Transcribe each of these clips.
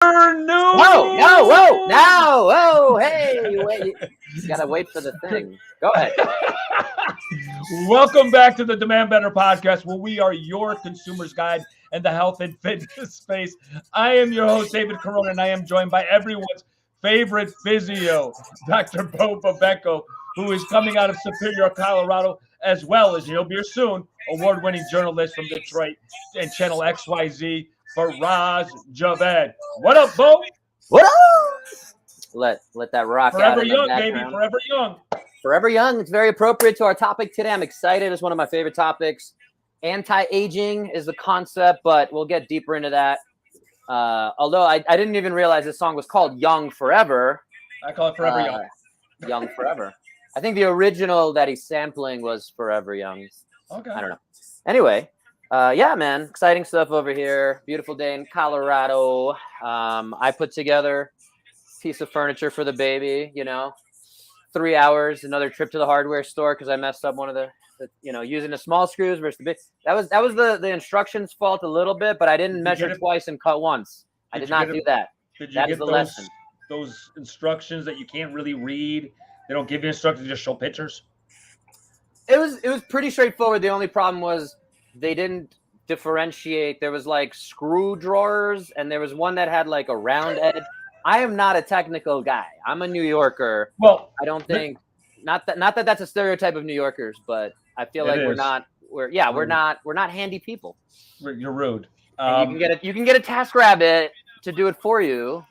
No! Whoa, now, whoa, hey, wait. You gotta wait for the thing. Go ahead. Welcome back to the Demand Better podcast, where we are your consumer's guide in the health and fitness space. I am your host, David Corona, and I am joined by everyone's favorite physio, Dr. Bo Babecco, who is coming out of Superior, Colorado, as well as, he'll be here soon, award-winning journalist from Detroit and Channel XYZ, Faraz Javed. What up, Bo? What up? Let that rock Forever out in young, the baby. background. Forever young. Forever young. It's very appropriate to our topic today. I'm excited. It's one of my favorite topics. Anti-aging is the concept, but we'll get deeper into that. Although I didn't even realize this song was called Young Forever. I call it Forever Young. Young Forever. I think the original that he's sampling was Forever Young. Okay. I don't know. Anyway, yeah, man. Exciting stuff over here. Beautiful day in Colorado. I put together a piece of furniture for the baby, 3 hours, another trip to the hardware store because I messed up one of the using the small screws versus the big. That was the instructions fault a little bit, but I didn't measure twice and cut once. I did not do that. Did you that get is the lesson. Those instructions that you can't really read? They don't give you instructions; they just show pictures. It was pretty straightforward. The only problem was they didn't differentiate. There was like screw drawers, and there was one that had like a round edge. I am not a technical guy. I'm a New Yorker. Well, I don't think not that that's a stereotype of New Yorkers, but I feel like we're not handy people. You're rude. You can get a TaskRabbit to do it for you.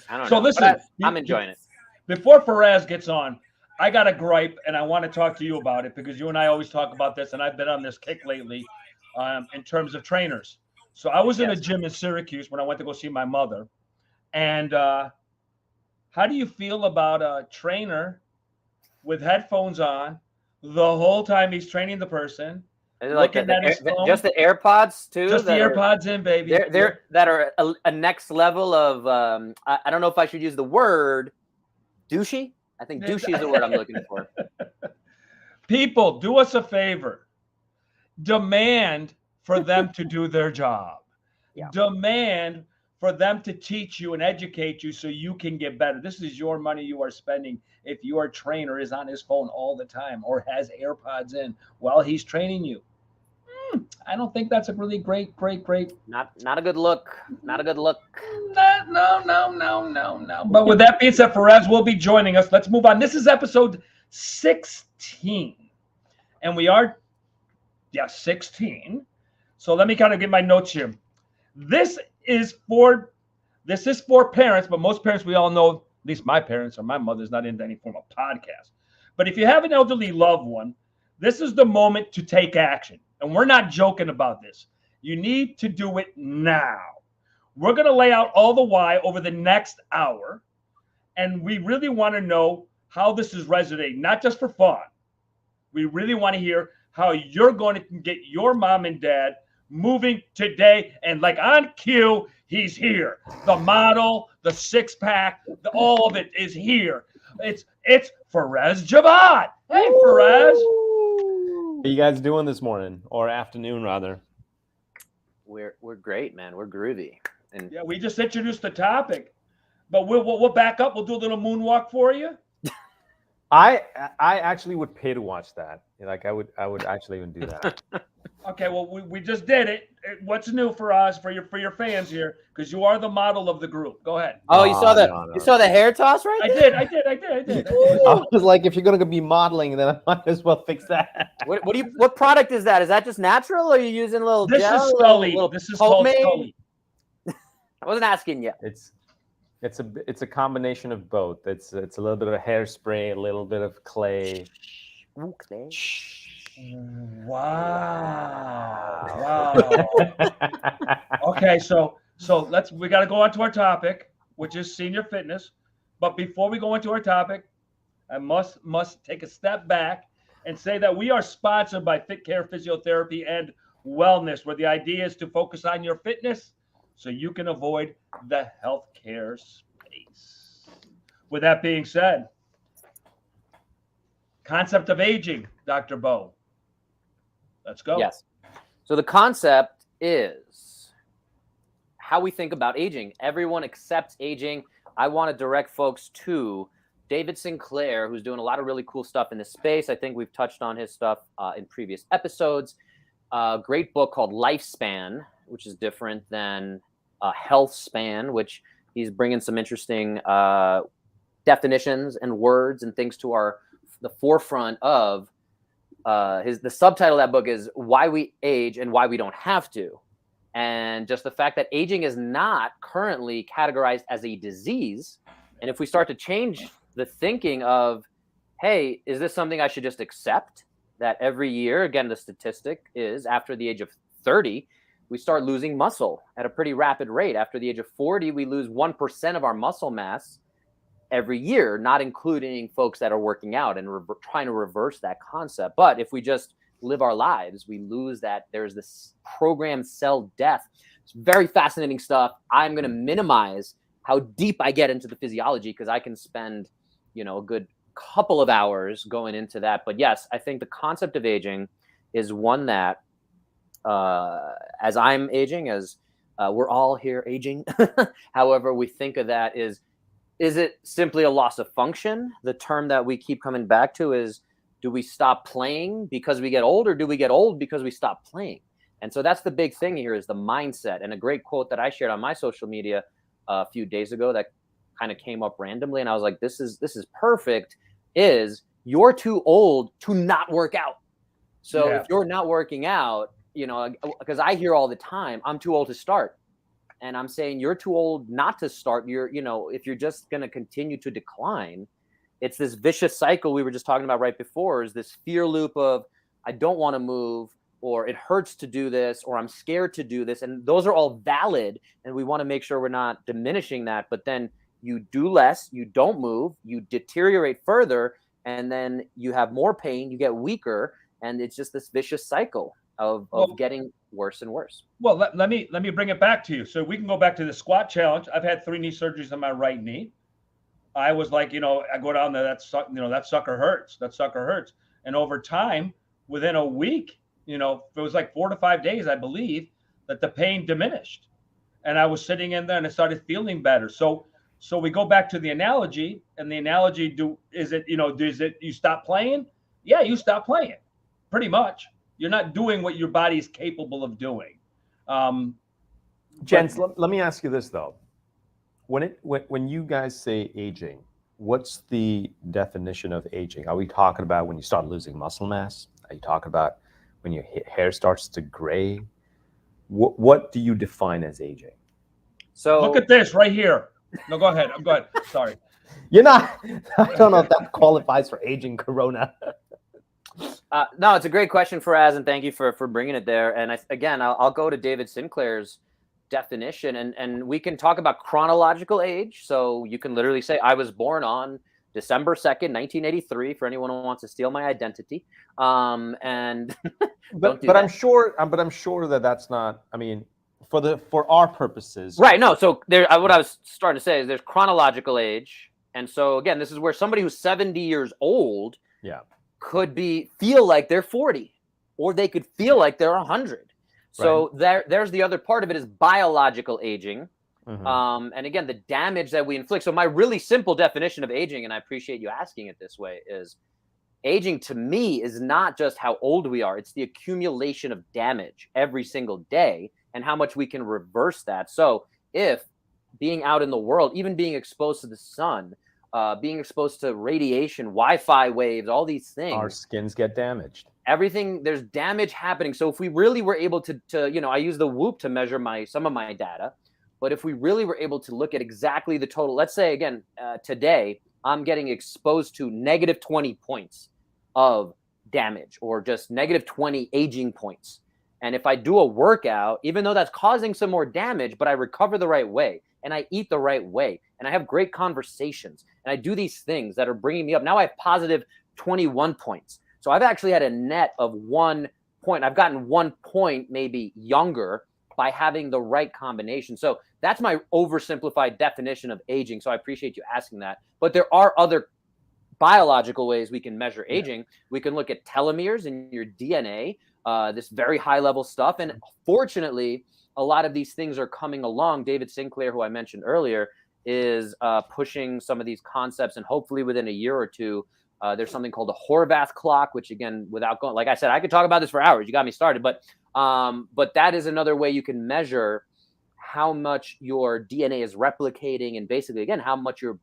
I don't know. Listen, I'm enjoying it. Before Faraz gets on, I got a gripe, and I want to talk to you about it because you and I always talk about this, and I've been on this kick lately in terms of trainers. So I was in a gym in Syracuse when I went to go see my mother. And how do you feel about a trainer with headphones on the whole time he's training the person? Like just the AirPods too. Just the AirPods in, baby. They're that are a next level of. I don't know if I should use the word douchey. I think douchey is the word I'm looking for. People, do us a favor. Demand for them to do their job. Yeah. Demand for them to teach you and educate you so you can get better. This is your money you are spending if your trainer is on his phone all the time or has AirPods in while he's training you. I don't think that's a really great. Not a good look. Not a good look. No. But with that being said, Faraz will be joining us. Let's move on. This is episode 16. And we are, 16. So let me kind of get my notes here. This is for parents, but most parents, we all know, at least my parents or my mother's not into any form of podcast. But if you have an elderly loved one, this is the moment to take action. And we're not joking about this. You need to do it now. We're going to lay out all the why over the next hour. And we really want to know how this is resonating, not just for fun. We really want to hear how you're going to get your mom and dad moving today. And like on cue, he's here. The model, the six-pack, all of it is here. It's Faraz Javad. Hey, Faraz. How you guys doing this morning or afternoon rather? We're great, man. We're groovy. And we just introduced the topic, but we'll back up. We'll do a little moonwalk for you. I actually would pay to watch that. Like I would actually even do that. Okay, well we just did it. What's new for us, for your fans here? Because you are the model of the group. Go ahead. Oh, you saw the hair toss right there? I did. I was like, if you're gonna be modeling, then I might as well fix that. What product is that? Is that just natural, or are you using a little? This gel, is Scully. This is called homemade? Scully. I wasn't asking you. It's a combination of both. It's a little bit of hairspray, a little bit of clay. Okay. Wow. Okay, so we got to go on to our topic, which is senior fitness. But before we go into our topic, I must take a step back and say that we are sponsored by Fit Care Physiotherapy and Wellness, where the idea is to focus on your fitness so you can avoid the healthcare space. With that being said, concept of aging, Dr. Bo. Let's go. Yes. So the concept is how we think about aging. Everyone accepts aging. I want to direct folks to David Sinclair, who's doing a lot of really cool stuff in this space. I think we've touched on his stuff in previous episodes. Great book called Lifespan, which is different than Health Span, which he's bringing some interesting definitions and words and things to the forefront of. The subtitle of that book is Why We Age and Why We Don't Have to. And just the fact that aging is not currently categorized as a disease. And if we start to change the thinking of, hey, is this something I should just accept? That every year, again, the statistic is after the age of 30, we start losing muscle at a pretty rapid rate. After the age of 40, we lose 1% of our muscle mass every year, not including folks that are working out and trying to reverse that concept. But if we just live our lives, we lose that. There's this programmed cell death. It's very fascinating stuff. I'm going to minimize how deep I get into the physiology because I can spend, a good couple of hours going into that. But yes, I think the concept of aging is one that, as I'm aging, as we're all here aging, however we think of that is it simply a loss of function? The term that we keep coming back to is, do we stop playing because we get old, or do we get old because we stop playing? And so that's the big thing here is the mindset. And a great quote that I shared on my social media a few days ago that kind of came up randomly, and I was like, this is perfect, is you're too old to not work out. So if you're not working out, because I hear all the time, I'm too old to start. And I'm saying you're too old not to start. If you're just going to continue to decline, it's this vicious cycle we were just talking about right before, is this fear loop of, I don't want to move, or it hurts to do this, or I'm scared to do this. And those are all valid. And we want to make sure we're not diminishing that. But then you do less, you don't move, you deteriorate further, and then you have more pain, you get weaker. And it's just this vicious cycle of getting worse and worse. Well, let me bring it back to you. So we can go back to the squat challenge. I've had 3 knee surgeries on my right knee. I was like, I go down there, that sucker hurts. That sucker hurts. And over time, within a week, it was like 4 to 5 days, I believe, that the pain diminished. And I was sitting in there and I started feeling better. So we go back to the analogy, and the analogy is it you stop playing? Yeah, you stop playing. Pretty much. You're not doing what your body is capable of doing. Jens, let me ask you this though. When you guys say aging, what's the definition of aging? Are we talking about when you start losing muscle mass? Are you talking about when your hair starts to gray? What do you define as aging? So look at this right here. No, go ahead. Go ahead. Sorry. You're not. I don't know if that qualifies for aging, Corona. No, it's a great question, Faraz, and thank you for bringing it there. And I'll go to David Sinclair's definition, and we can talk about chronological age. So you can literally say, I was born on December 2nd, 1983, for anyone who wants to steal my identity. But I'm sure that that's not, I mean, for our purposes. Right. No. So what I was starting to say is there's chronological age. And so again, this is where somebody who's 70 years old could feel like they're 40, or they could feel like they're 100. So there's the other part of it is biological aging. Mm-hmm. And again, the damage that we inflict. So my really simple definition of aging, and I appreciate you asking it this way, is aging to me is not just how old we are. It's the accumulation of damage every single day and how much we can reverse that. So if being out in the world, even being exposed to the sun, being exposed to radiation, Wi-Fi waves, all these things, our skins get damaged. Everything, there's damage happening. So if we really were able to I use the Whoop to measure some of my data, but if we really were able to look at exactly the total, let's say again, today, I'm getting exposed to negative 20 points of damage, or just negative 20 aging points. And if I do a workout, even though that's causing some more damage, but I recover the right way, and I eat the right way, and I have great conversations, and I do these things that are bringing me up. Now I have positive 21 points. So I've actually had a net of 1 point. I've gotten 1 point maybe younger by having the right combination. So that's my oversimplified definition of aging. So I appreciate you asking that. But there are other biological ways we can measure aging. We can look at telomeres in your DNA, this very high level stuff. And fortunately, a lot of these things are coming along. David Sinclair, who I mentioned earlier, is pushing some of these concepts, and hopefully within a year or two, there's something called a Horvath clock, which again, without going, like I said, I could talk about this for hours. You got me started, but that is another way you can measure how much your DNA is replicating, and basically, again,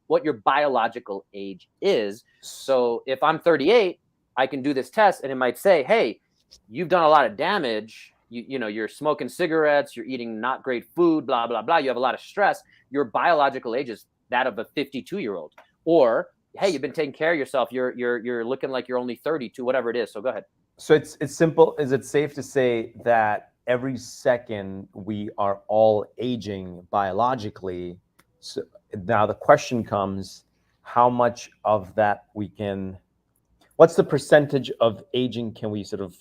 what your biological age is. So if I'm 38, I can do this test, and it might say, hey, you've done a lot of damage. You know, you're smoking cigarettes, you're eating not great food, blah, blah, blah. You have a lot of stress. Your biological age is that of a 52-year-old. Or, hey, you've been taking care of yourself. You're looking like you're only 32, whatever it is. So go ahead. So it's simple. Is it safe to say that every second we are all aging biologically? So now the question comes, how much of that what's the percentage of aging can we sort of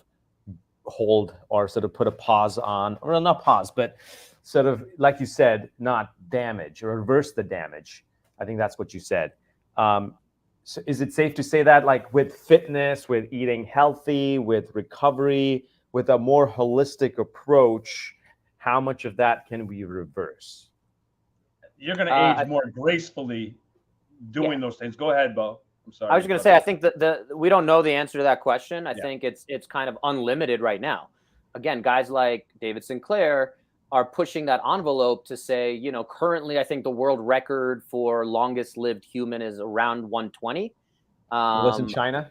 hold or sort of put a pause on, or not pause, but sort of, like you said, not damage or reverse the damage? I think that's what you said. So is it safe to say that, like, with fitness, with eating healthy, with recovery, with a more holistic approach, how much of that can we reverse? You're going to age more gracefully doing those things. Go ahead, Bo. I'm sorry. I was going to say, I think that we don't know the answer to that question. I think it's kind of unlimited right now. Again, guys like David Sinclair are pushing that envelope to say, you know, currently I think the world record for longest lived human is around 120. Was in China?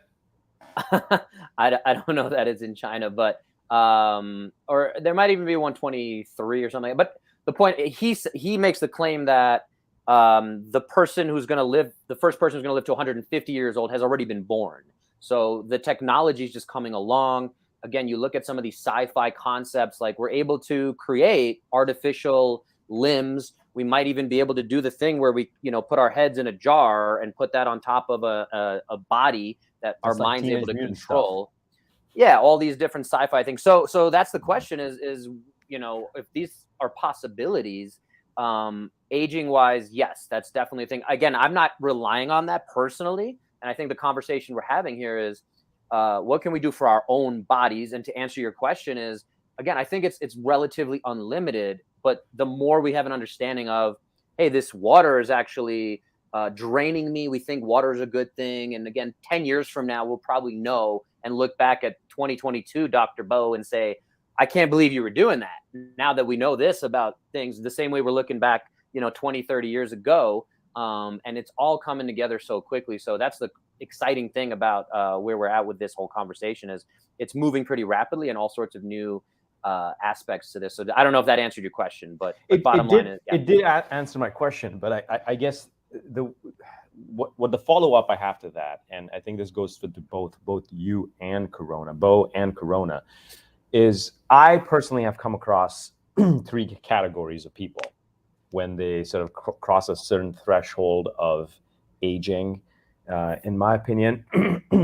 I don't know that it's in China, but or there might even be 123 or something. But the point, he makes the claim that the first person who's going to live to 150 years old has already been born. So the technology is just coming along. Again, you look at some of these sci-fi concepts, like we're able to create artificial limbs. We might even be able to do the thing where we, you know, put our heads in a jar and put that on top of a body that our mind's able to control. Yeah, all these different sci-fi things. So that's the question is, you know, if these are possibilities, aging wise, yes, that's definitely a thing. Again, I'm not relying on that personally. And I think the conversation we're having here is, what can we do for our own bodies? And to answer your question is, again, I think it's relatively unlimited, but the more we have an understanding of, hey, this water is actually draining me. We think water is a good thing. And again, 10 years from now, we'll probably know and look back at 2022, Dr. Bo, and say, I can't believe you were doing that. Now that we know this about things, the same way we're looking back, you know, 20, 30 years ago. And it's all coming together so quickly. So that's the exciting thing about where we're at with this whole conversation, is it's moving pretty rapidly and all sorts of new aspects to this. So I don't know if that answered your question, but bottom line is, it did answer my question. But I guess what the follow-up I have to that, and I think this goes for both you and Corona, Bo and Corona, is I personally have come across three categories of people when they sort of cross a certain threshold of aging, in my opinion.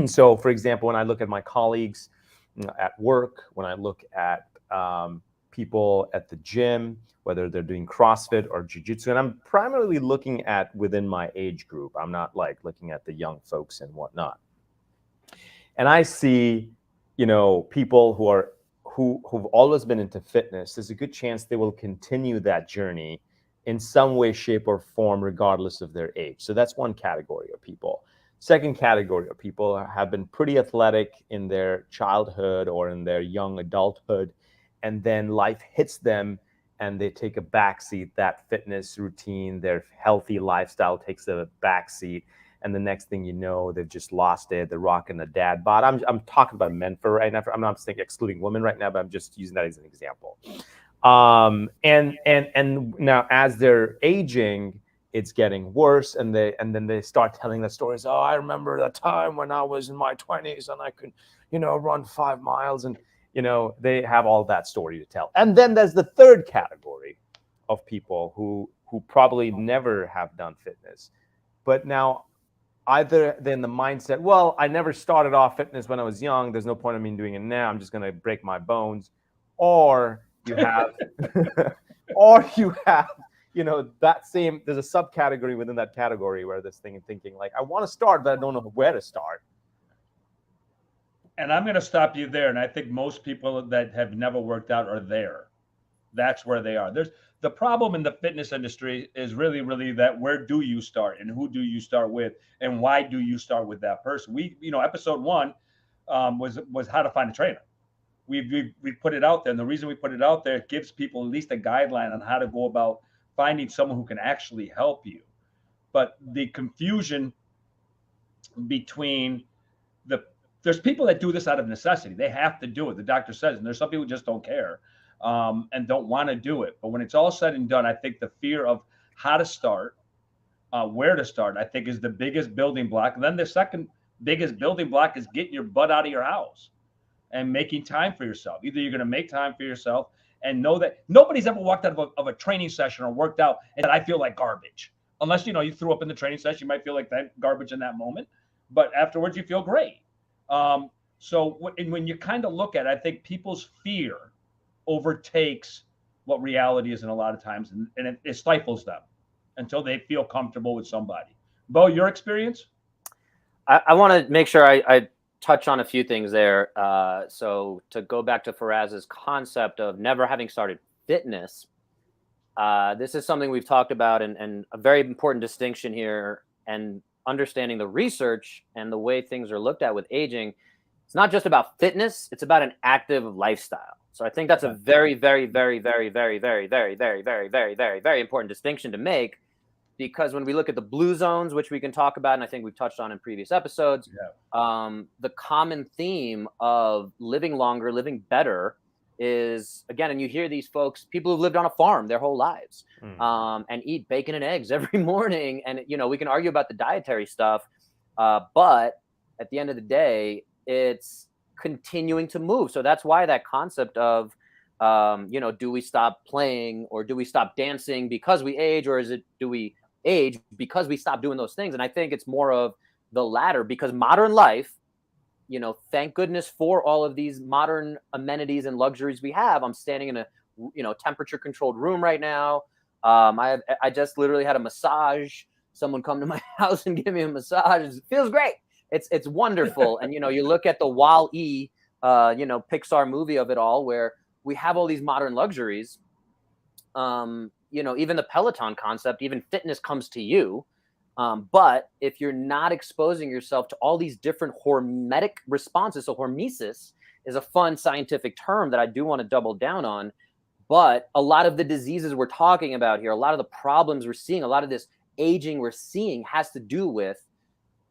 So, for example, when I look at my colleagues at work, when I look at people at the gym, whether they're doing CrossFit or Jiu-Jitsu, and I'm primarily looking at within my age group. I'm not like looking at the young folks and whatnot. And I see, you know, people who've always been into fitness. There's a good chance they will continue that journey in some way, shape, or form, regardless of their age. So that's one category of people. Second category of people have been pretty athletic in their childhood or in their young adulthood, and then life hits them and they take a backseat. That fitness routine, their healthy lifestyle takes a backseat, and the next thing you know, they've just lost it. They're rocking the dad bod. I'm talking about men for right now. I'm not saying excluding women right now, but I'm just using that as an example. And now as they're aging, it's getting worse, and then they start telling the stories. Oh, I remember the time when I was in my 20s and I could, you know, run 5 miles, and you know, they have all that story to tell. And then there's the third category of people who probably never have done fitness, but now either they're in the mindset, well, I never started off fitness when I was young. There's no point in me doing it now. I'm just going to break my bones. Or you have, you know, that same, there's a subcategory within that category where this thing and thinking like, I want to start, but I don't know where to start. And I'm going to stop you there. And I think most people that have never worked out are there. That's where they are. There's the problem in the fitness industry is really that where do you start and who do you start with and why do you start with that person? We, episode 1 was how to find a trainer. We put it out there, and the reason we put it out there, it gives people at least a guideline on how to go about finding someone who can actually help you. But the confusion between there's people that do this out of necessity. They have to do it. The doctor says, and there's some people who just don't care and don't want to do it. But when it's all said and done, I think the fear of how to start, where to start, I think is the biggest building block. And then the second biggest building block is getting your butt out of your house and making time for yourself. Either you're going to make time for yourself and know that nobody's ever walked out of a training session or worked out and said, I feel like garbage. Unless, you threw up in the training session, you might feel like that garbage in that moment. But afterwards, you feel great. So when you kind of look at it, I think people's fear overtakes what reality is in a lot of times, and it stifles them until they feel comfortable with somebody. Bo, your experience? I want to make sure I touch on a few things there. So to go back to Faraz's concept of never having started fitness, this is something we've talked about, and a very important distinction here, and understanding the research and the way things are looked at with aging. It's not just about fitness, it's about an active lifestyle. So I think that's a very, very, very, very, very, very, very, very, very, very, very, very important distinction to make, because when we look at the blue zones, which we can talk about, and I think we've touched on in previous episodes, the common theme of living longer, living better is, again, and you hear these folks, people who've lived on a farm their whole lives, and eat bacon and eggs every morning. And, we can argue about the dietary stuff, but at the end of the day, it's continuing to move. So that's why that concept of, do we stop playing or do we stop dancing because we age, or do we age because we stop doing those things? And I think it's more of the latter, because modern life, thank goodness for all of these modern amenities and luxuries we have. I'm standing in a, temperature controlled room right now. I just literally had a massage. Someone come to my house and give me a massage. It feels great. It's wonderful. And, you look at the Wall-E, Pixar movie of it all, where we have all these modern luxuries. Even the Peloton concept, even fitness comes to you. But if you're not exposing yourself to all these different hormetic responses, so hormesis is a fun scientific term that I do want to double down on. But a lot of the diseases we're talking about here, a lot of the problems we're seeing, a lot of this aging we're seeing has to do with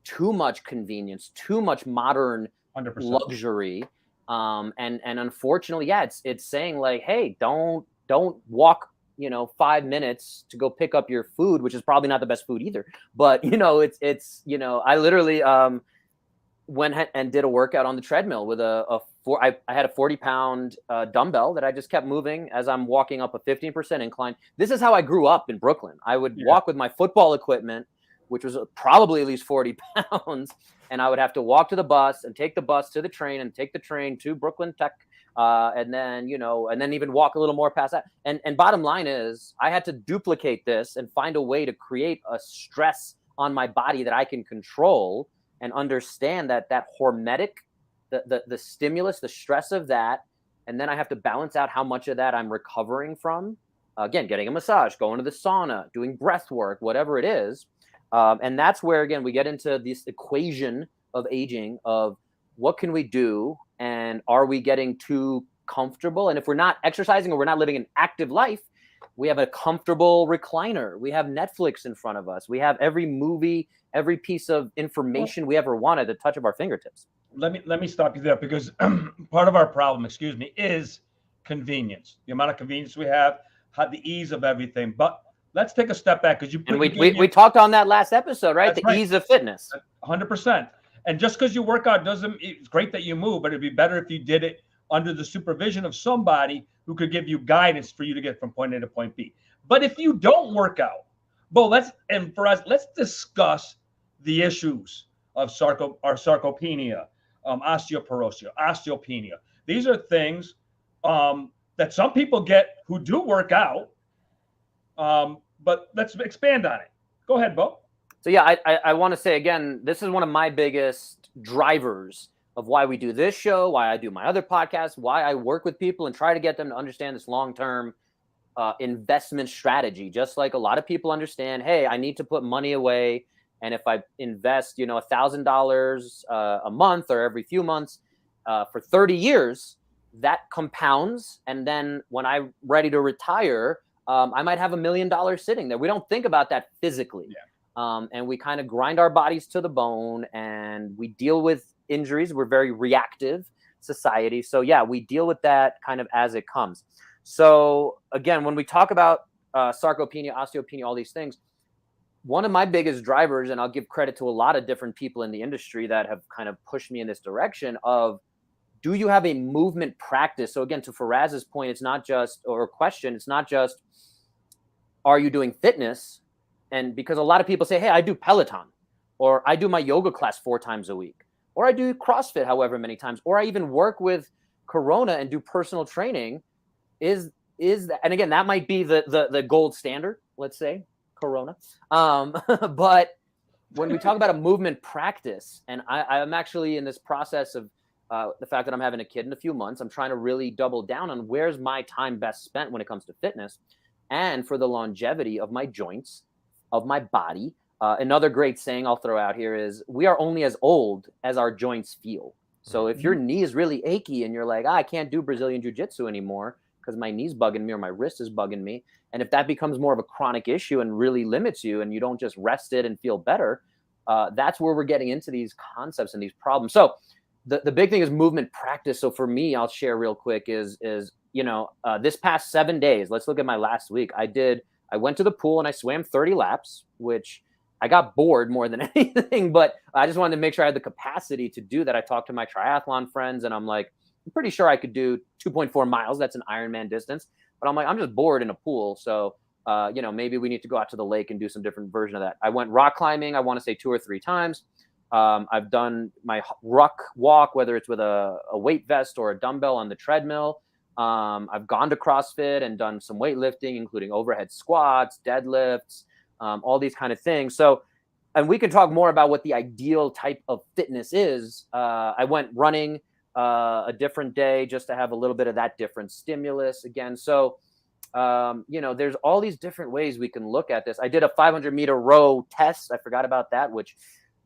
too much convenience, too much modern 100%. Luxury. And unfortunately, it's saying like, hey, don't walk 5 minutes to go pick up your food, which is probably not the best food either. But, I literally went and did a workout on the treadmill with I had a 40-pound dumbbell that I just kept moving as I'm walking up a 15% incline. This is how I grew up in Brooklyn. I would walk with my football equipment, which was probably at least 40 pounds. And I would have to walk to the bus and take the bus to the train and take the train to Brooklyn Tech. And then even walk a little more past that. And bottom line is I had to duplicate this and find a way to create a stress on my body that I can control and understand that hormetic, the stimulus, the stress of that. And then I have to balance out how much of that I'm recovering from. Again, getting a massage, going to the sauna, doing breath work, whatever it is. And that's where, again, we get into this equation of aging of what can we do? And are we getting too comfortable? And if we're not exercising or we're not living an active life, we have a comfortable recliner. We have Netflix in front of us. We have every movie, every piece of information we ever want at the touch of our fingertips. Let me stop you there, because part of our problem, is convenience. The amount of convenience we have, the ease of everything. But let's take a step back, because we talked on that last episode, right? That's right. Ease of fitness. 100%. And just because you work out it's great that you move, but it'd be better if you did it under the supervision of somebody who could give you guidance for you to get from point A to point B. But if you don't work out, let's discuss the issues of sarcopenia, osteoporosis, osteopenia. These are things that some people get who do work out. But let's expand on it. Go ahead, Bo. So yeah, I want to say again, this is one of my biggest drivers of why we do this show, why I do my other podcasts, why I work with people and try to get them to understand this long-term investment strategy. Just like a lot of people understand, hey, I need to put money away, and if I invest, $1,000 a month or every few months for 30 years, that compounds, and then when I'm ready to retire, I might have $1 million sitting there. We don't think about that physically. Yeah. And we kind of grind our bodies to the bone, and we deal with injuries. We're very reactive society. So yeah, we deal with that kind of as it comes. So again, when we talk about sarcopenia, osteopenia, all these things, one of my biggest drivers, and I'll give credit to a lot of different people in the industry that have kind of pushed me in this direction of, do you have a movement practice? So again, to Faraz's point, it's not just, or question, it's not just, are you doing fitness? And because a lot of people say, hey, I do Peloton, or I do my yoga class 4 times a week, or I do CrossFit however many times, or I even work with Corona and do personal training. Is that, and again, that might be the gold standard, let's say, Corona. But when we talk about a movement practice, and I'm actually in this process of the fact that I'm having a kid in a few months, I'm trying to really double down on where's my time best spent when it comes to fitness and for the longevity of my joints, of my body. Another great saying I'll throw out here is, we are only as old as our joints feel. So if your knee is really achy and you're like, I can't do Brazilian Jiu-Jitsu anymore because my knee's bugging me or my wrist is bugging me, and if that becomes more of a chronic issue and really limits you and you don't just rest it and feel better, that's where we're getting into these concepts and these problems. So the big thing is movement practice. So for me, I'll share real quick is this past 7 days, let's look at my last week. I went to the pool and I swam 30 laps, which I got bored more than anything, but I just wanted to make sure I had the capacity to do that. I talked to my triathlon friends and I'm like, I'm pretty sure I could do 2.4 miles. That's an Ironman distance, but I'm like, I'm just bored in a pool. So, maybe we need to go out to the lake and do some different version of that. I went rock climbing, I want to say 2 or 3 times. I've done my ruck walk, whether it's with a weight vest or a dumbbell on the treadmill. I've gone to CrossFit and done some weightlifting, including overhead squats, deadlifts, all these kind of things. So, and we can talk more about what the ideal type of fitness is. I went running a different day just to have a little bit of that different stimulus again. So, there's all these different ways we can look at this. I did a 500-meter row test. I forgot about that, which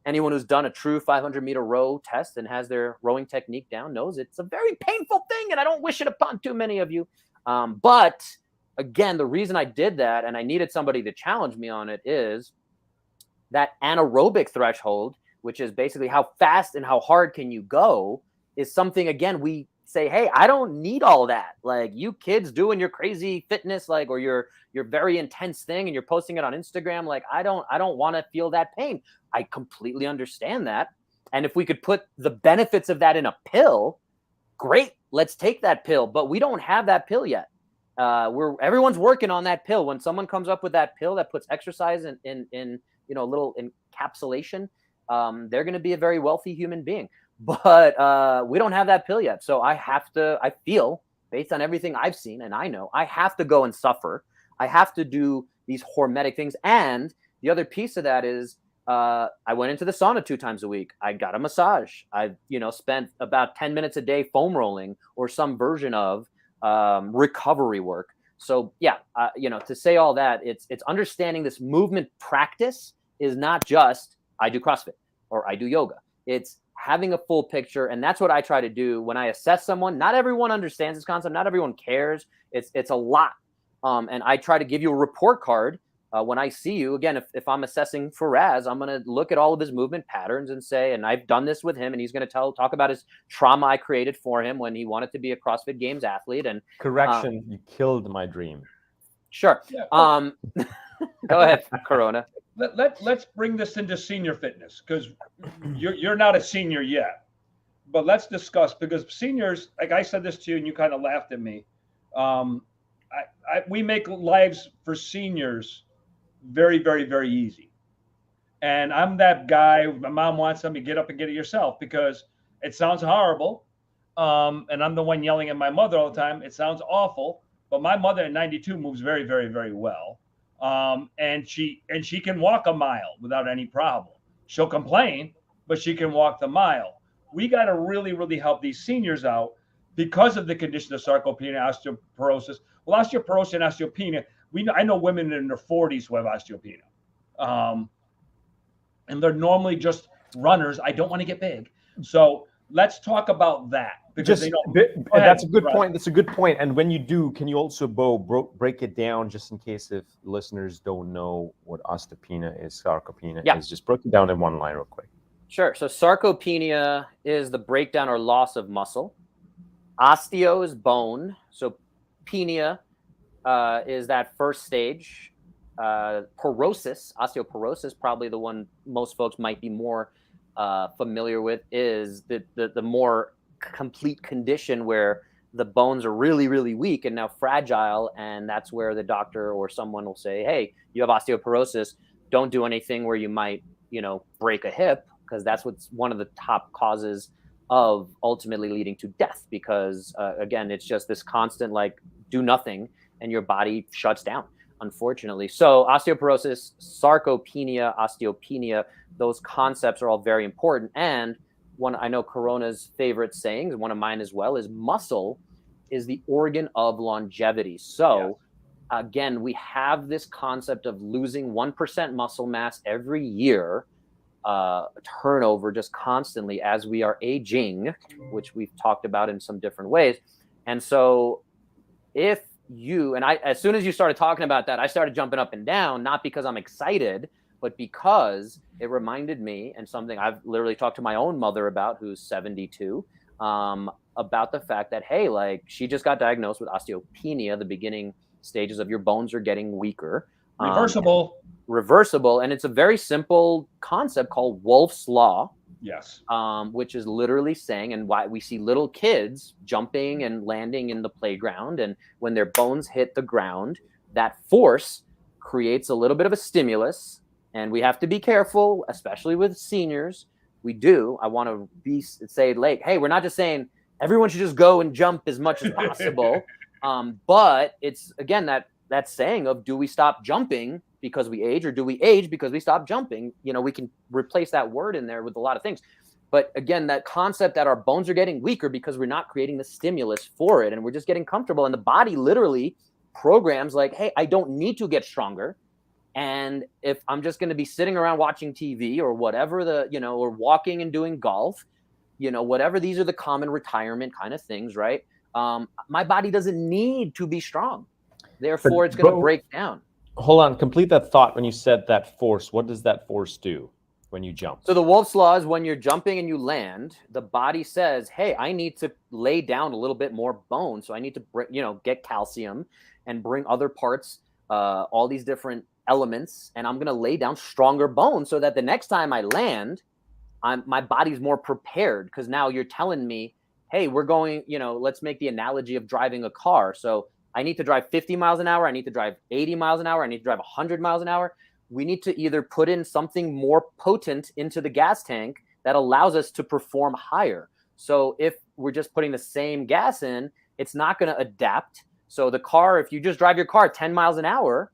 anyone who's done a true 500-meter row test and has their rowing technique down knows it's a very painful thing, and I don't wish it upon too many of you. But again, the reason I did that, and I needed somebody to challenge me on it, is that anaerobic threshold, which is basically how fast and how hard can you go, is something, again, we say, hey, I don't need all that. Like, you kids doing your crazy fitness, like, or your very intense thing, and you're posting it on Instagram. Like, I don't want to feel that pain. I completely understand that. And if we could put the benefits of that in a pill, great, let's take that pill. But we don't have that pill yet. Everyone's working on that pill. When someone comes up with that pill that puts exercise in a little encapsulation, they're going to be a very wealthy human being. But we don't have that pill yet. So I feel, based on everything I've seen and I know, I have to go and suffer. I have to do these hormetic things. And the other piece of that is, I went into the sauna 2 times a week. I got a massage. I, spent about 10 minutes a day foam rolling or some version of recovery work. So yeah, to say all that, it's understanding this movement practice is not just I do CrossFit or I do yoga. It's having a full picture. And that's what I try to do when I assess someone. Not everyone understands this concept. Not everyone cares. It's a lot. And I try to give you a report card when I see you. Again, if I'm assessing Faraz, I'm going to look at all of his movement patterns and say, and I've done this with him, and he's going to talk about his trauma I created for him when he wanted to be a CrossFit Games athlete. And correction, you killed my dream. Sure. Yeah. Go ahead, Corona. Let's bring this into senior fitness, because you're not a senior yet, but let's discuss, because seniors, like I said this to you and you kind of laughed at me. We make lives for seniors very, very, very easy. And I'm that guy. My mom wants them to get up and get it yourself because it sounds horrible. And I'm the one yelling at my mother all the time. It sounds awful, but my mother at 92 moves very, very, very well. And she can walk a mile without any problem. She'll complain, but she can walk the mile. We got to really, really help these seniors out because of the condition of sarcopenia, osteoporosis. Well, osteoporosis and osteopenia, I know women in their 40s who have osteopenia. And they're normally just runners. I don't want to get big. So let's talk about that. Because that's a good point. That's a good point. And when you do, can you also, break it down just in case if listeners don't know what osteopenia is, sarcopenia is? Just break it down in one line real quick. Sure. So sarcopenia is the breakdown or loss of muscle. Osteo is bone. So penia is that first stage. Porosis, osteoporosis, probably the one most folks might be more familiar with, is the more complete condition where the bones are really, really weak and now fragile. And that's where the doctor or someone will say, hey, you have osteoporosis. Don't do anything where you might, break a hip, because that's what's one of the top causes of ultimately leading to death. Because again, it's just this constant, do nothing and your body shuts down, unfortunately. So osteoporosis, sarcopenia, osteopenia, those concepts are all very important. And one, I know Corona's favorite saying, and one of mine as well, is muscle is the organ of longevity. So again, we have this concept of losing 1% muscle mass every year, turnover just constantly as we are aging, which we've talked about in some different ways. And so if you, and as soon as you started talking about that, I started jumping up and down, not because I'm excited, but because it reminded me, and something I've literally talked to my own mother about, who's 72, about the fact that, hey, she just got diagnosed with osteopenia. The beginning stages of your bones are getting weaker. Reversible. And it's a very simple concept called Wolff's Law. Yes. Which is literally saying, and why we see little kids jumping and landing in the playground, and when their bones hit the ground, that force creates a little bit of a stimulus. And we have to be careful, especially with seniors. I want to say, hey, we're not just saying everyone should just go and jump as much as possible. But it's, again, that saying of, do we stop jumping because we age, or do we age because we stop jumping? We can replace that word in there with a lot of things. But again, that concept that our bones are getting weaker because we're not creating the stimulus for it, and we're just getting comfortable. And the body literally programs hey, I don't need to get stronger. And if I'm just going to be sitting around watching TV or whatever, or walking and doing golf, whatever, these are the common retirement kind of things, right? My body doesn't need to be strong. Therefore, it's going to break down. Hold on. Complete that thought. When you said that force, what does that force do when you jump? So the Wolff's Law is when you're jumping and you land, the body says, hey, I need to lay down a little bit more bone. So I need to, get calcium and bring other parts, all these different elements, and I'm going to lay down stronger bone so that the next time I land, my body's more prepared. Because now you're telling me, hey, we're going, let's make the analogy of driving a car. So I need to drive 50 miles an hour. I need to drive 80 miles an hour. I need to drive 100 miles an hour. We need to either put in something more potent into the gas tank that allows us to perform higher. So if we're just putting the same gas in, it's not going to adapt. So the car, if you just drive your car 10 miles an hour,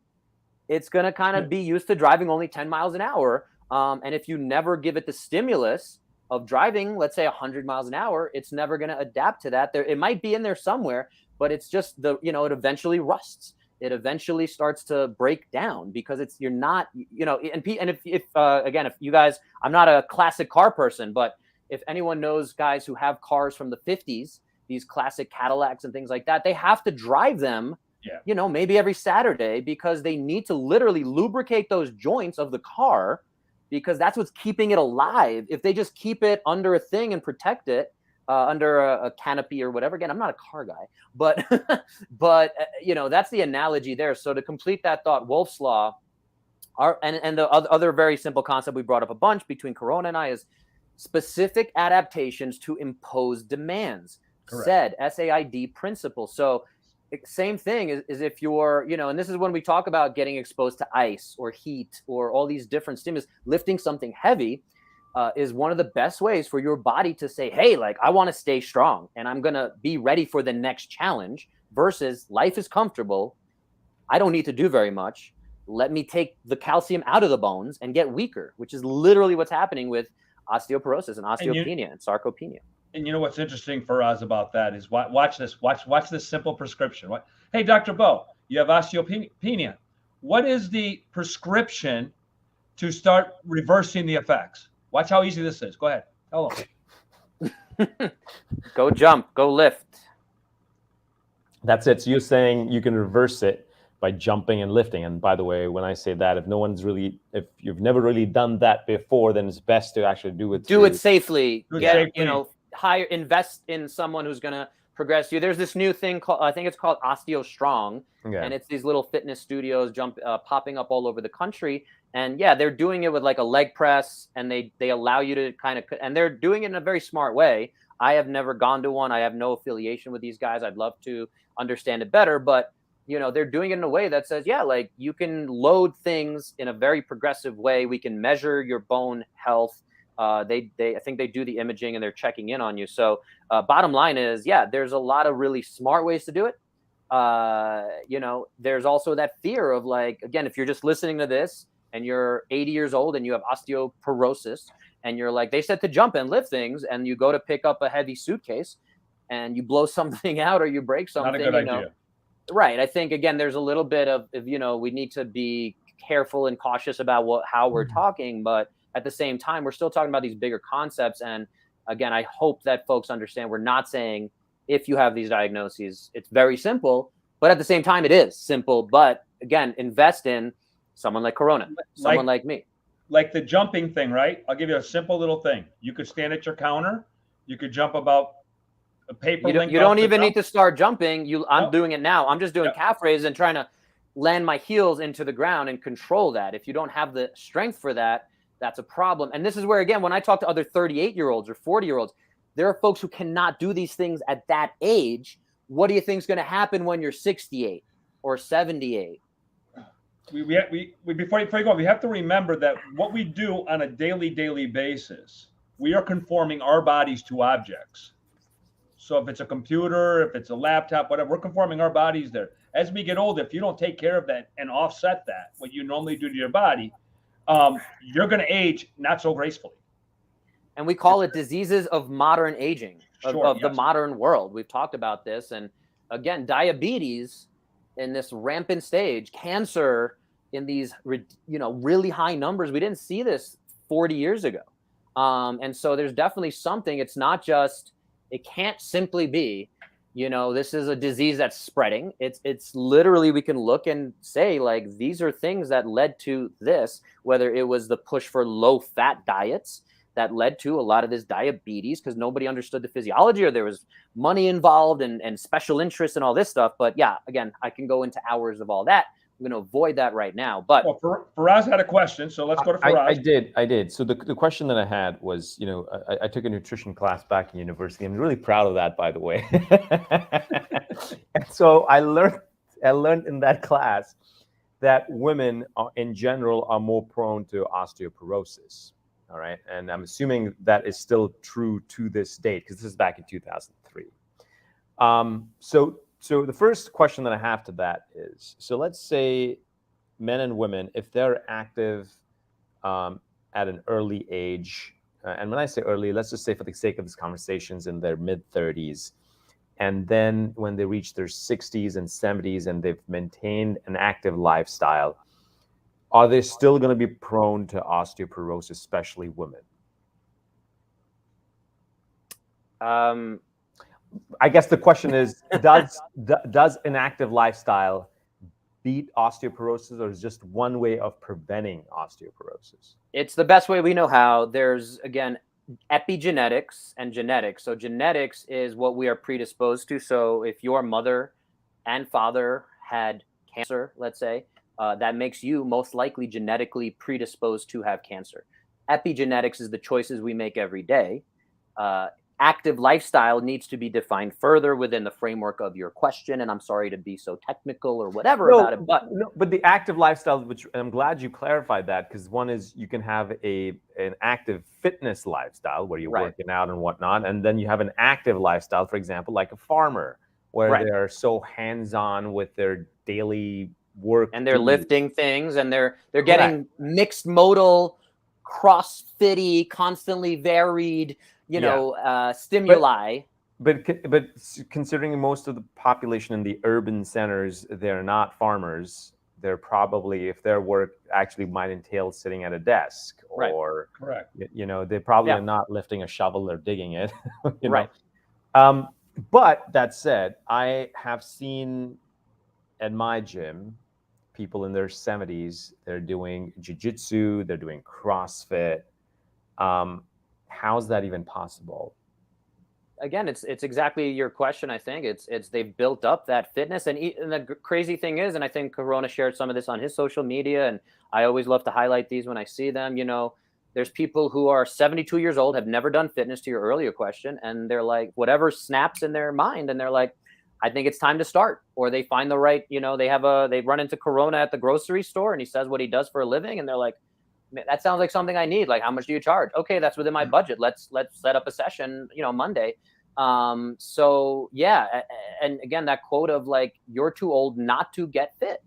it's going to kind of be used to driving only 10 miles an hour. And if you never give it the stimulus of driving, let's say 100 miles an hour, it's never going to adapt to that. It might be in there somewhere, but it's just it eventually rusts. It eventually starts to break down because you're not, and if again, if you guys, I'm not a classic car person, but if anyone knows guys who have cars from the 50s, these classic Cadillacs and things like that, they have to drive them, maybe every Saturday, because they need to literally lubricate those joints of the car, because that's what's keeping it alive. If they just keep it under a thing and protect it under a canopy or whatever, again, I'm not a car guy, but that's the analogy there. So to complete that thought, Wolff's Law, and the other very simple concept we brought up a bunch between Corona and I is specific adaptations to impose demands. Correct. SAID principle. So same thing is if you're, and this is when we talk about getting exposed to ice or heat or all these different stimulus, lifting something heavy is one of the best ways for your body to say, hey, I want to stay strong and I'm going to be ready for the next challenge, versus life is comfortable. I don't need to do very much. Let me take the calcium out of the bones and get weaker, which is literally what's happening with osteoporosis and osteopenia and sarcopenia. And what's interesting for us about that is watch this simple prescription. Hey, Dr. Bo, you have osteopenia. What is the prescription to start reversing the effects? Watch how easy this is. Go ahead. Tell them. Go jump, go lift. That's it. So you're saying you can reverse it by jumping and lifting. And by the way, when I say that, if you've never really done that before, then it's best to actually do it. Do it safely. Do it Get, safely. Invest in someone who's going to progress you. There's this new thing called, I think it's called Osteo Strong. Okay. And it's these little fitness studios popping up all over the country. And yeah, they're doing it with like a leg press, and they allow you to kind of, and they're doing it in a very smart way. I have never gone to one. I have no affiliation with these guys. I'd love to understand it better, but they're doing it in a way that says, yeah, like you can load things in a very progressive way. We can measure your bone health. I think they do the imaging and they're checking in on you. So bottom line is, yeah, there's a lot of really smart ways to do it. There's also that fear of like, again, if you're just listening to this and you're 80 years old and you have osteoporosis and you're like, they said to jump and lift things, and you go to pick up a heavy suitcase and you blow something out or you break something. Not a good idea. Right. I think, again, there's a little bit of, we need to be careful and cautious about how we're talking, but at the same time, we're still talking about these bigger concepts. And again, I hope that folks understand we're not saying if you have these diagnoses, it's very simple, but at the same time, it is simple. But again, invest in someone like Corona, someone like me. Like the jumping thing, right? I'll give you a simple little thing. You could stand at your counter. You could jump about a paper length. You don't even need to start jumping. I'm doing it now. I'm just doing calf raises and trying to land my heels into the ground and control that. If you don't have the strength for that, that's a problem. And this is where, again, when I talk to other 38-year-olds or 40-year-olds, there are folks who cannot do these things at that age. What do you think is going to happen when you're 68 or 78? Before you go, we have to remember that what we do on a daily basis, we are conforming our bodies to objects. So if it's a computer, if it's a laptop, whatever, we're conforming our bodies there. As we get older, if you don't take care of that and offset that, what you normally do to your body, you're going to age not so gracefully. And we call it diseases of modern aging, of the modern world. We've talked about this. And again, diabetes in this rampant stage, cancer in these, really high numbers. We didn't see this 40 years ago. And so there's definitely something. It's not just, it can't simply be, this is a disease that's spreading. It's literally, we can look and say, like, these are things that led to this, whether it was the push for low fat diets that led to a lot of this diabetes because nobody understood the physiology, or there was money involved and special interests and all this stuff. But yeah, again, I can go into hours of all that. I'm going to avoid that right now. But Faraz had a question, so let's go to Faraz. I did. So the question that I had was, I took a nutrition class back in university. I'm really proud of that, by the way. And so I learned in that class that women in general are more prone to osteoporosis. All right. And I'm assuming that is still true to this date, because this is back in 2003. So the first question that I have to that is, so let's say men and women, if they're active at an early age, and when I say early, let's just say for the sake of this conversations in their mid-30s, and then when they reach their 60s and 70s and they've maintained an active lifestyle, are they still going to be prone to osteoporosis, especially women? I guess the question is, does an active lifestyle beat osteoporosis, or is just one way of preventing osteoporosis? It's the best way we know how. There's, again, epigenetics and genetics. So genetics is what we are predisposed to. So if your mother and father had cancer, let's say, that makes you most likely genetically predisposed to have cancer. Epigenetics is the choices we make every day. Active lifestyle needs to be defined further within the framework of your question. And I'm sorry to be so technical or whatever about it, but the active lifestyle, which I'm glad you clarified that, because one is you can have an active fitness lifestyle where you're working out and whatnot, and then you have an active lifestyle, for example, like a farmer, where they're so hands-on with their daily work, and they're lifting things, and they're getting mixed modal, crossfitty, constantly varied, stimuli. But considering most of the population in the urban centers, they're not farmers. They're probably, if their work actually might entail sitting at a desk, Right. or Correct. they probably Yeah. are not lifting a shovel or digging it. Right. But that said, I have seen at my gym people in their 70s. They're doing jiu-jitsu. They're doing CrossFit. How's that even possible? Again, it's exactly your question. I think it's they've built up that fitness, and the crazy thing is, and I think Corona shared some of this on his social media, and I always love to highlight these when I see them. You know, there's people who are 72 years old, have never done fitness, to your earlier question, and they're like, whatever snaps in their mind, and they're like, I think it's time to start. Or they find the right, they run into Corona at the grocery store, and he says what he does for a living, and they're like, that sounds like something I need. Like, how much do you charge? Okay, that's within my budget. Let's set up a session, Monday. So yeah. And again, that quote of like, you're too old not to get fit,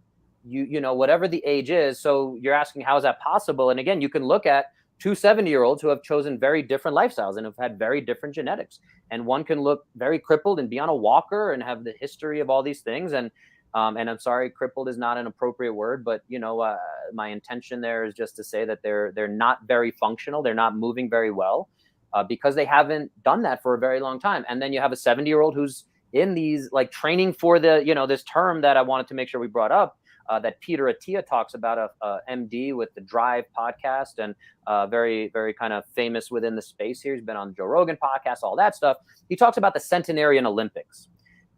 whatever the age is. So you're asking, how is that possible? And again, you can look at 2 70-year-olds who have chosen very different lifestyles and have had very different genetics. And one can look very crippled and be on a walker and have the history of all these things. And I'm sorry, crippled is not an appropriate word, but my intention there is just to say that they're not very functional. They're not moving very well because they haven't done that for a very long time. And then you have a 70-year-old who's in these like training for the, this term that I wanted to make sure we brought up, that Peter Attia talks about, a MD with the Drive podcast, and very, very kind of famous within the space here. He's been on Joe Rogan podcast, all that stuff. He talks about the centenarian Olympics.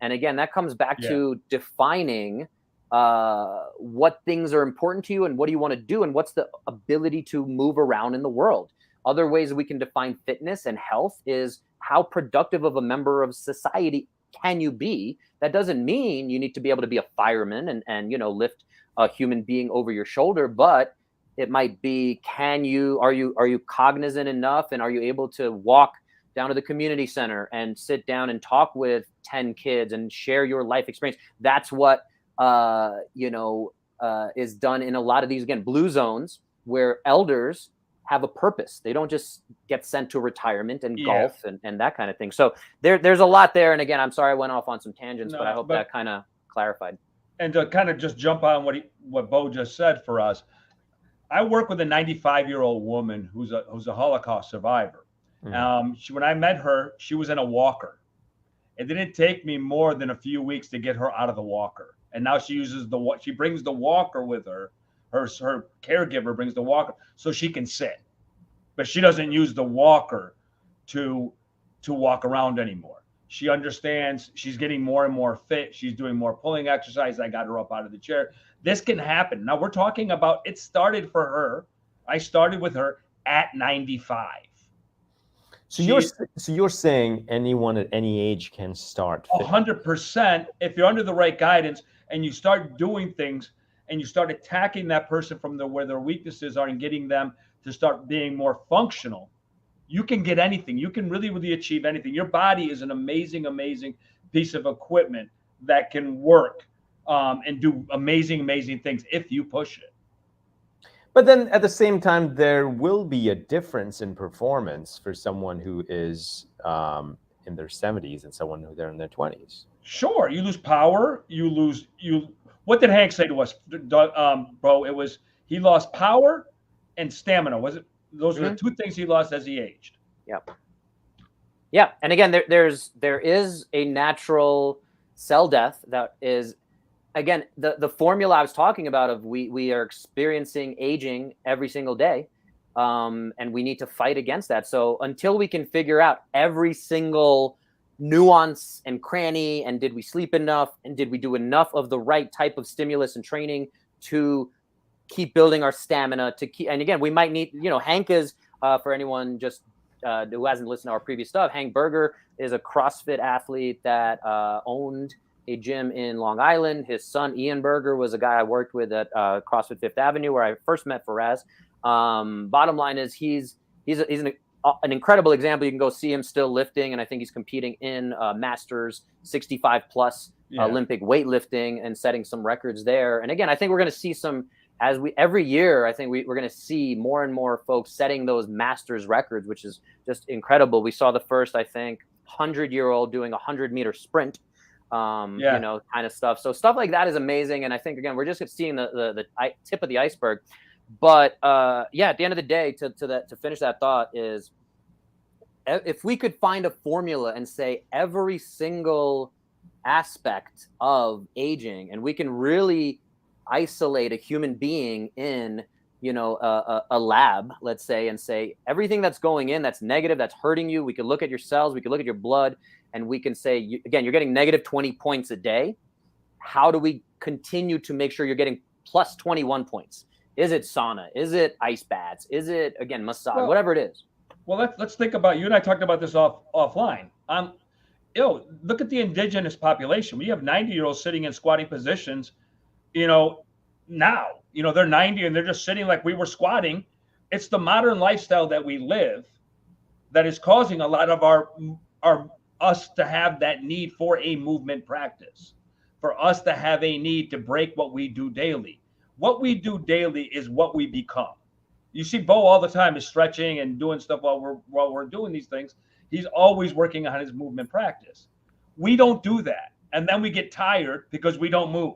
And again, that comes back to defining what things are important to you and what do you want to do and what's the ability to move around in the world. Other ways we can define fitness and health is how productive of a member of society can you be. That doesn't mean you need to be able to be a fireman and lift a human being over your shoulder, but it might be, are you cognizant enough, and are you able to walk down to the community center and sit down and talk with 10 kids and share your life experience? That's what, is done in a lot of these, again, blue zones where elders have a purpose. They don't just get sent to retirement and golf and that kind of thing. So there's a lot there. And again, I'm sorry I went off on some tangents, but I hope that kind of clarified. And to kind of just jump on what Bo just said for us, I work with a 95-year-old woman who's a Holocaust survivor. When I met her, she was in a walker. It didn't take me more than a few weeks to get her out of the walker. And now she brings the walker with her. Her caregiver brings the walker so she can sit, but she doesn't use the walker to walk around anymore. She understands she's getting more and more fit. She's doing more pulling exercise. I got her up out of the chair. This can happen. Now we're talking about, it started for her. I started with her at 95. So you're saying anyone at any age can start? 100%. If you're under the right guidance and you start doing things and you start attacking that person from where their weaknesses are and getting them to start being more functional, you can get anything. You can really, really achieve anything. Your body is an amazing, amazing piece of equipment that can work and do amazing, amazing things if you push it. But then at the same time, there will be a difference in performance for someone who is in their 70s and someone who they're in their 20s. Sure. You lose power. What did Hank say to us, bro? It was, he lost power and stamina. Was it? Those are the two things he lost as he aged. Yep. Yeah. And again, there is a natural cell death that is, again, the formula I was talking about of we are experiencing aging every single day, and we need to fight against that. So until we can figure out every single nuance and cranny, and did we sleep enough, and did we do enough of the right type of stimulus and training to keep building our stamina, and again, we might need, Hank is, for anyone just who hasn't listened to our previous stuff, Hank Berger is a CrossFit athlete that owned a gym in Long Island. His son, Ian Berger, was a guy I worked with at CrossFit Fifth Avenue, where I first met Faraz. Bottom line is he's an incredible example. You can go see him still lifting, and I think he's competing in Masters 65 plus Olympic weightlifting and setting some records there. And again, I think we're going to see every year, I think we're going to see more and more folks setting those Masters records, which is just incredible. We saw the first, I think, 100-year-old doing a 100-meter sprint, Yeah. you know, kind of stuff. So stuff like that is amazing. And I think, again, we're just seeing the tip of the iceberg. But yeah, at the end of the day, to finish that thought is, if we could find a formula and say every single aspect of aging, and we can really isolate a human being in, you know, a lab, let's say, and say everything that's going in that's negative, that's hurting you, we could look at your cells, we could look at your blood, and we can say, again, you're getting negative 20 points a day. How do we continue to make sure you're getting plus 21 points? Is it sauna? Is it ice baths? Is it, again, massage? Whatever it is. Well, let's think about, you and I talked about this offline. Look at the indigenous population. We have 90-year-olds sitting in squatting positions, you know, now. You know, they're 90 and they're just sitting like we were squatting. It's the modern lifestyle that we live that is causing a lot of us to have that need for a movement practice, for us to have a need to break what we do daily. What we do daily is what we become. You see Bo all the time is stretching and doing stuff while we're doing these things. He's always working on his movement practice. We don't do that. And then we get tired because we don't move.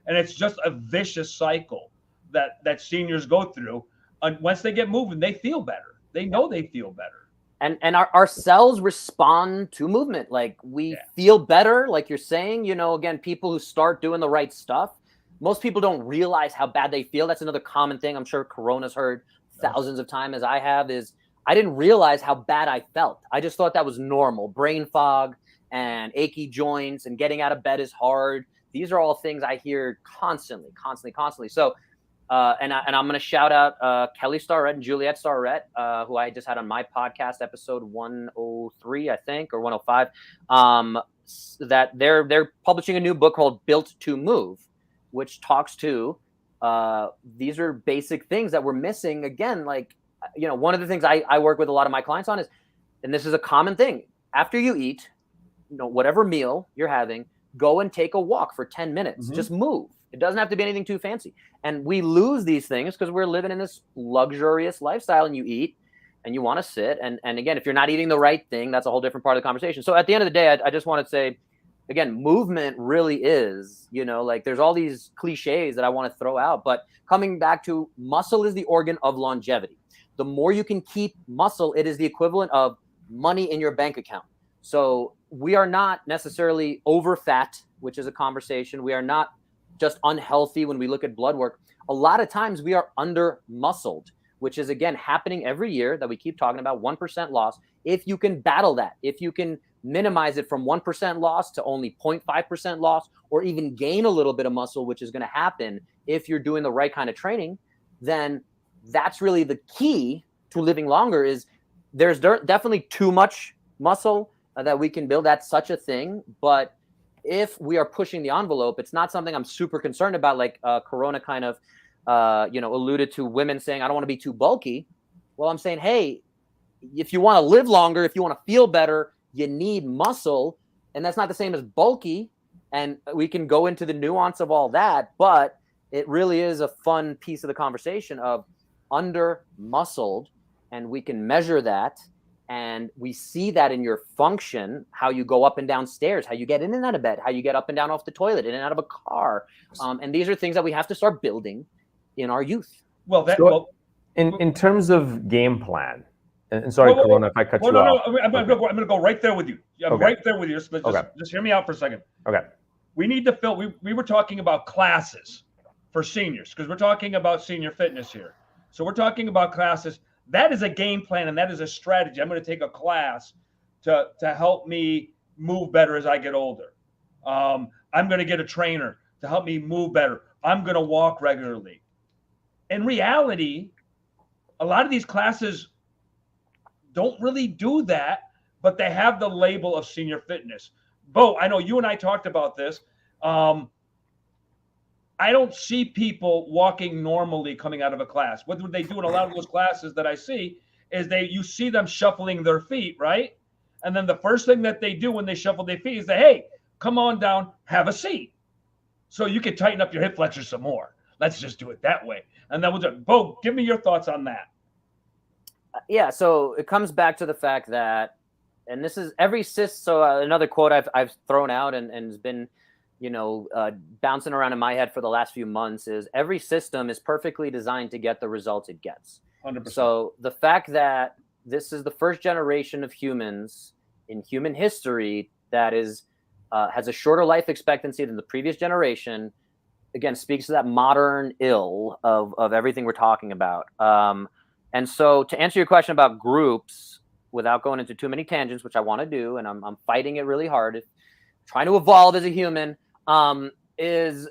And it's just a vicious cycle that seniors go through. And once they get moving, they feel better. They know they feel better. And our cells respond to movement. Like we feel better, like you're saying, you know, again, people who start doing the right stuff, most people don't realize how bad they feel. That's another common thing I'm sure Corona's heard thousands of times, as I have, is I didn't realize how bad I felt. I just thought that was normal. Brain fog and achy joints and getting out of bed is hard. These are all things I hear constantly. So, and I'm going to shout out Kelly Starrett and Juliette Starrett, who I just had on my podcast, episode 103, I think, or 105, that they're publishing a new book called Built to Move, which talks to these are basic things that we're missing. Again, like, you know, one of the things I work with a lot of my clients on is, and this is a common thing, after you eat, you know, whatever meal you're having, go and take a walk for 10 minutes. Just move. It doesn't have to be anything too fancy. And we lose these things because we're living in this luxurious lifestyle, and you eat and you want to sit. And again, if you're not eating the right thing, that's a whole different part of the conversation. So at the end of the day, I just want to say, again, movement really is, you know, like there's all these cliches that I want to throw out, but coming back to muscle is the organ of longevity. The more you can keep muscle, it is the equivalent of money in your bank account. So we are not necessarily over fat, which is a conversation. We are not just unhealthy when we look at blood work. A lot of times we are under muscled, which is, again, happening every year that we keep talking about, 1% loss. If you can battle that, if you can minimize it from 1% loss to only 0.5% loss, or even gain a little bit of muscle, which is going to happen if you're doing the right kind of training, then that's really the key to living longer. Is there's definitely too much muscle that we can build. That's such a thing. But if we are pushing the envelope, it's not something I'm super concerned about. Like Corona kind of, alluded to women saying, I don't want to be too bulky. Well, I'm saying, hey, if you want to live longer, if you want to feel better, you need muscle. And that's not the same as bulky. And we can go into the nuance of all that, but it really is a fun piece of the conversation of under muscled, and we can measure that. And we see that in your function, how you go up and down stairs, how you get in and out of bed, how you get up and down off the toilet, in and out of a car. And these are things that we have to start building in our youth. Well, in terms of game plan, and sorry, Corona, if I cut you off. No, I'm going to go right there with you. I'm right there with you. Just hear me out for a second. Okay. We need to fill. We were talking about classes for seniors because we're talking about senior fitness here. So we're talking about classes. That is a game plan, and that is a strategy. I'm going to take a class to help me move better as I get older. I'm going to get a trainer to help me move better. I'm going to walk regularly. In reality, a lot of these classes don't really do that, but they have the label of senior fitness. Bo, I know you and I talked about this. I don't see people walking normally coming out of a class. What would they do in a lot of those classes that I see is you see them shuffling their feet, right? And then the first thing that they do when they shuffle their feet is say, hey, come on down, have a seat. So you can tighten up your hip flexors some more. Let's just do it that way. And then we'll do it. Bo, give me your thoughts on that. Yeah, so it comes back to the fact that and this is every so another quote I've thrown out and has been, bouncing around in my head for the last few months is every system is perfectly designed to get the results it gets. 100%. So the fact that this is the first generation of humans in human history that is has a shorter life expectancy than the previous generation, again, speaks to that modern ill of everything we're talking about. And so to answer your question about groups, without going into too many tangents, which I want to do, and I'm fighting it really hard, trying to evolve as a human, is,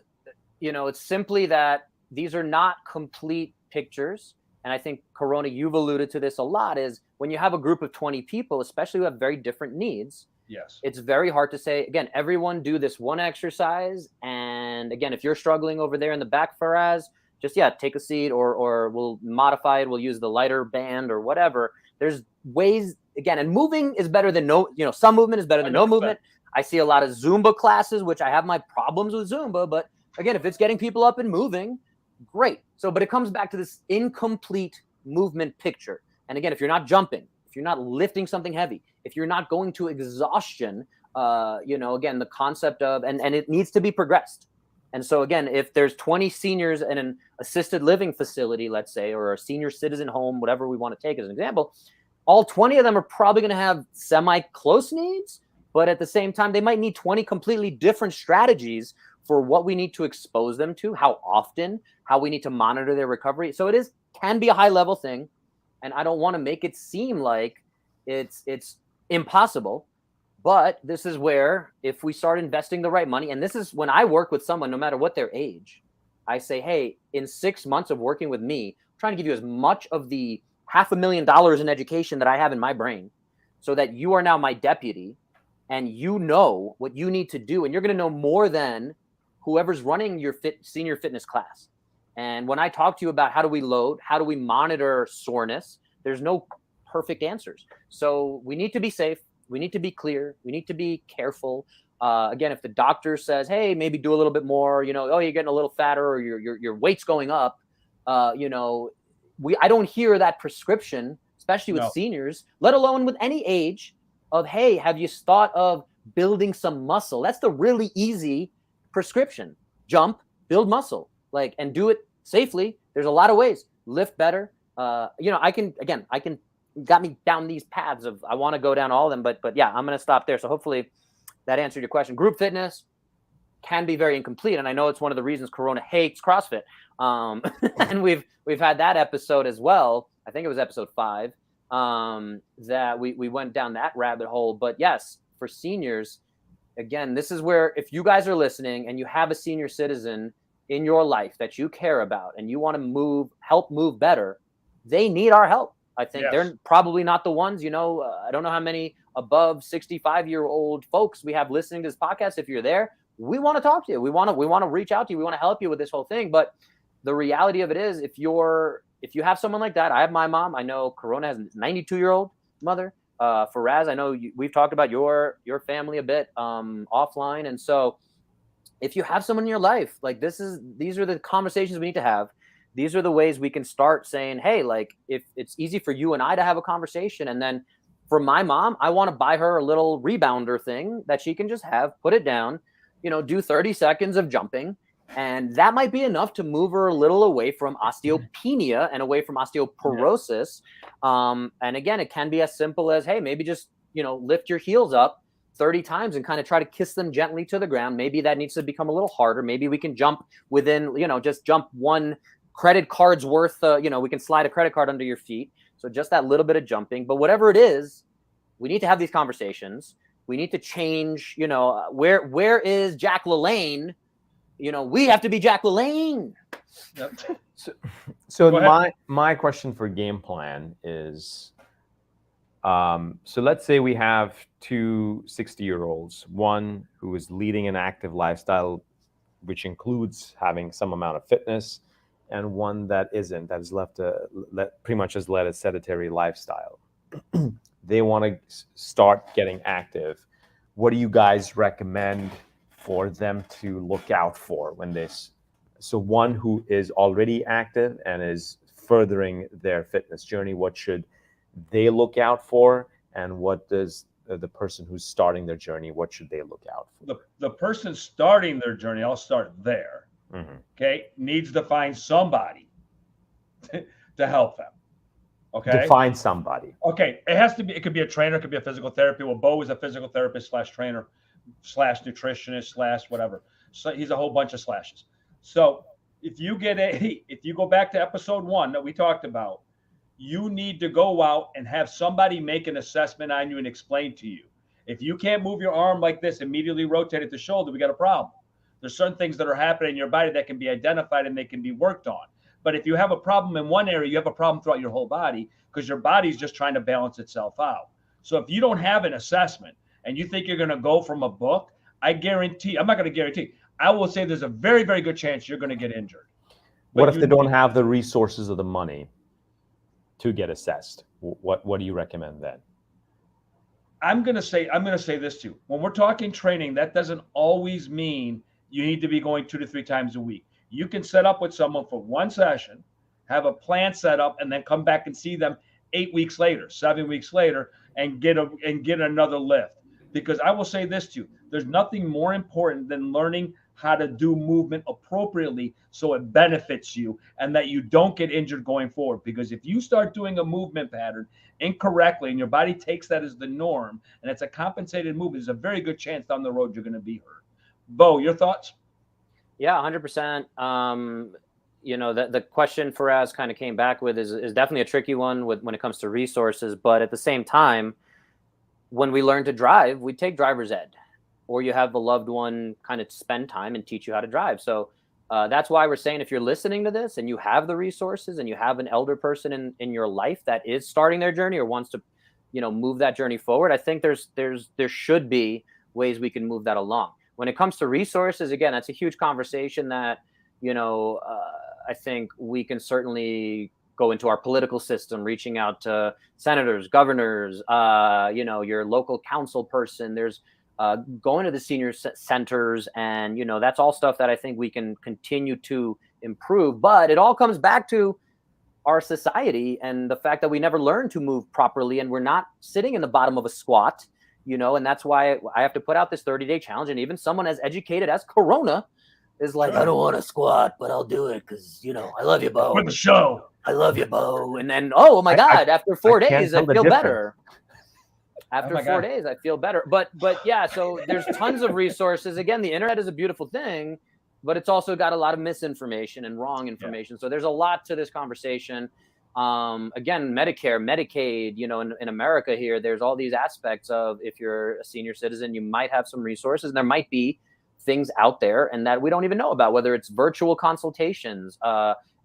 it's simply that these are not complete pictures. And I think, Corona, you've alluded to this a lot, is when you have a group of 20 people, especially who have very different needs, yes, it's very hard to say, again, everyone do this one exercise. And again, if you're struggling over there in the back, Faraz, just, take a seat, or we'll modify it. We'll use the lighter band or whatever. There's ways, again, and moving is better than some movement is better than 100%. No movement. I see a lot of Zumba classes, which I have my problems with Zumba, but again, if it's getting people up and moving, great. So, but it comes back to this incomplete movement picture. And again, if you're not jumping, if you're not lifting something heavy, if you're not going to exhaustion, again, the concept of, and it needs to be progressed. And so again, if there's 20 seniors in an assisted living facility, let's say, or a senior citizen home, whatever we want to take as an example, all 20 of them are probably going to have semi-close needs, but at the same time, they might need 20 completely different strategies for what we need to expose them to, how often, how we need to monitor their recovery. So it can be a high level thing. And I don't want to make it seem like it's impossible. But this is where, if we start investing the right money, and this is when I work with someone, no matter what their age, I say, hey, in 6 months of working with me, I'm trying to give you as much of the $500,000 in education that I have in my brain, so that you are now my deputy and you know what you need to do. And you're going to know more than whoever's running your senior fitness class. And when I talk to you about how do we load, how do we monitor soreness, there's no perfect answers. So we need to be safe. We need to be clear. We need to be careful. Again, if the doctor says, hey, maybe do a little bit more, oh, you're getting a little fatter, or your weight's going up, I don't hear that prescription, especially with seniors, let alone with any age, of, hey, have you thought of building some muscle? That's the really easy prescription. Jump, build muscle, and do it safely. There's a lot of ways. Lift better. I can got me down these paths of, I want to go down all of them, but I'm going to stop there. So hopefully that answered your question. Group fitness can be very incomplete. And I know it's one of the reasons Corona hates CrossFit. And we've had that episode as well. I think it was episode 5, that we went down that rabbit hole. But yes, for seniors, again, this is where, if you guys are listening and you have a senior citizen in your life that you care about and you want to help move better, they need our help. I think they're probably not the ones, I don't know how many above 65-year-old folks we have listening to this podcast. If you're there, we want to talk to you. We want to reach out to you. We want to help you with this whole thing. But the reality of it is, if you have someone like that, I have my mom. I know Corona has a 92-year-old mother. Faraz, I know we've talked about your family a bit offline. And so if you have someone in your life, these are the conversations we need to have. These are the ways we can start saying, hey, if it's easy for you and I to have a conversation. And then for my mom, I want to buy her a little rebounder thing that she can just put it down, do 30 seconds of jumping. And that might be enough to move her a little away from osteopenia and away from osteoporosis. And again, it can be as simple as, hey, maybe just, lift your heels up 30 times and kind of try to kiss them gently to the ground. Maybe that needs to become a little harder. Maybe we can jump within, just jump one credit card's worth, we can slide a credit card under your feet. So just that little bit of jumping. But whatever it is, we need to have these conversations. We need to change, where is Jack LaLanne? We have to be Jack LaLanne. Yep. So my question for game plan is, so let's say we have 2 60-year-olds, one who is leading an active lifestyle, which includes having some amount of fitness, and one that isn't, that has pretty much has led a sedentary lifestyle. They want to start getting active. What do you guys recommend for them to look out for when so one who is already active and is furthering their fitness journey, what should they look out for? And what does the person who's starting their journey, what should they look out for? The person starting their journey, I'll start there. Okay, needs to find somebody to help them. Okay, Define somebody. Okay, it has to be. It could be a trainer. It could be a physical therapy. Well, Bo is a physical therapist / trainer / nutritionist / whatever. So he's a whole bunch of slashes. So if you go back to episode 1 that we talked about, you need to go out and have somebody make an assessment on you and explain to you. If you can't move your arm like this, immediately rotate it to shoulder, we got a problem. There's certain things that are happening in your body that can be identified and they can be worked on. But if you have a problem in one area, you have a problem throughout your whole body because your body's just trying to balance itself out. So if you don't have an assessment and you think you're going to go from a book, I'm not going to guarantee. I will say there's a very, very good chance you're going to get injured. What if they don't have the resources or the money to get assessed? What do you recommend then? I'm going to say this to you. When we're talking training, that doesn't always mean you need to be going 2 to 3 times a week. You can set up with someone for one session, have a plan set up, and then come back and see them 8 weeks later, 7 weeks later, and get another lift. Because I will say this to you, there's nothing more important than learning how to do movement appropriately so it benefits you and that you don't get injured going forward. Because if you start doing a movement pattern incorrectly and your body takes that as the norm and it's a compensated movement, there's a very good chance down the road you're going to be hurt. Bo, your thoughts? Yeah, 100%. The question Faraz kind of came back with is definitely a tricky one when it comes to resources. But at the same time, when we learn to drive, we take driver's ed, or you have a loved one kind of spend time and teach you how to drive. So that's why we're saying, if you're listening to this and you have the resources and you have an elder person in your life that is starting their journey or wants to, move that journey forward, I think there should be ways we can move that along. When it comes to resources, again, that's a huge conversation that, I think we can certainly go into our political system, reaching out to senators, governors, your local council person. There's going to the senior centers, and that's all stuff that I think we can continue to improve. But it all comes back to our society and the fact that we never learned to move properly, and we're not sitting in the bottom of a squat, and that's why I have to put out this 30-day challenge. And even someone as educated as Corona is like, I don't want to squat, but I'll do it because I love you, Bo. For the show. I love you, Bo. And then, oh my God, after 4 days, I feel better. After 4 days, I feel better. But yeah, so there's tons of resources. Again, the internet is a beautiful thing, but it's also got a lot of misinformation and wrong information. Yeah. So there's a lot to this conversation. Again, Medicare, Medicaid, in America here, there's all these aspects of, if you're a senior citizen, you might have some resources, and there might be things out there and that we don't even know about, whether it's virtual consultations.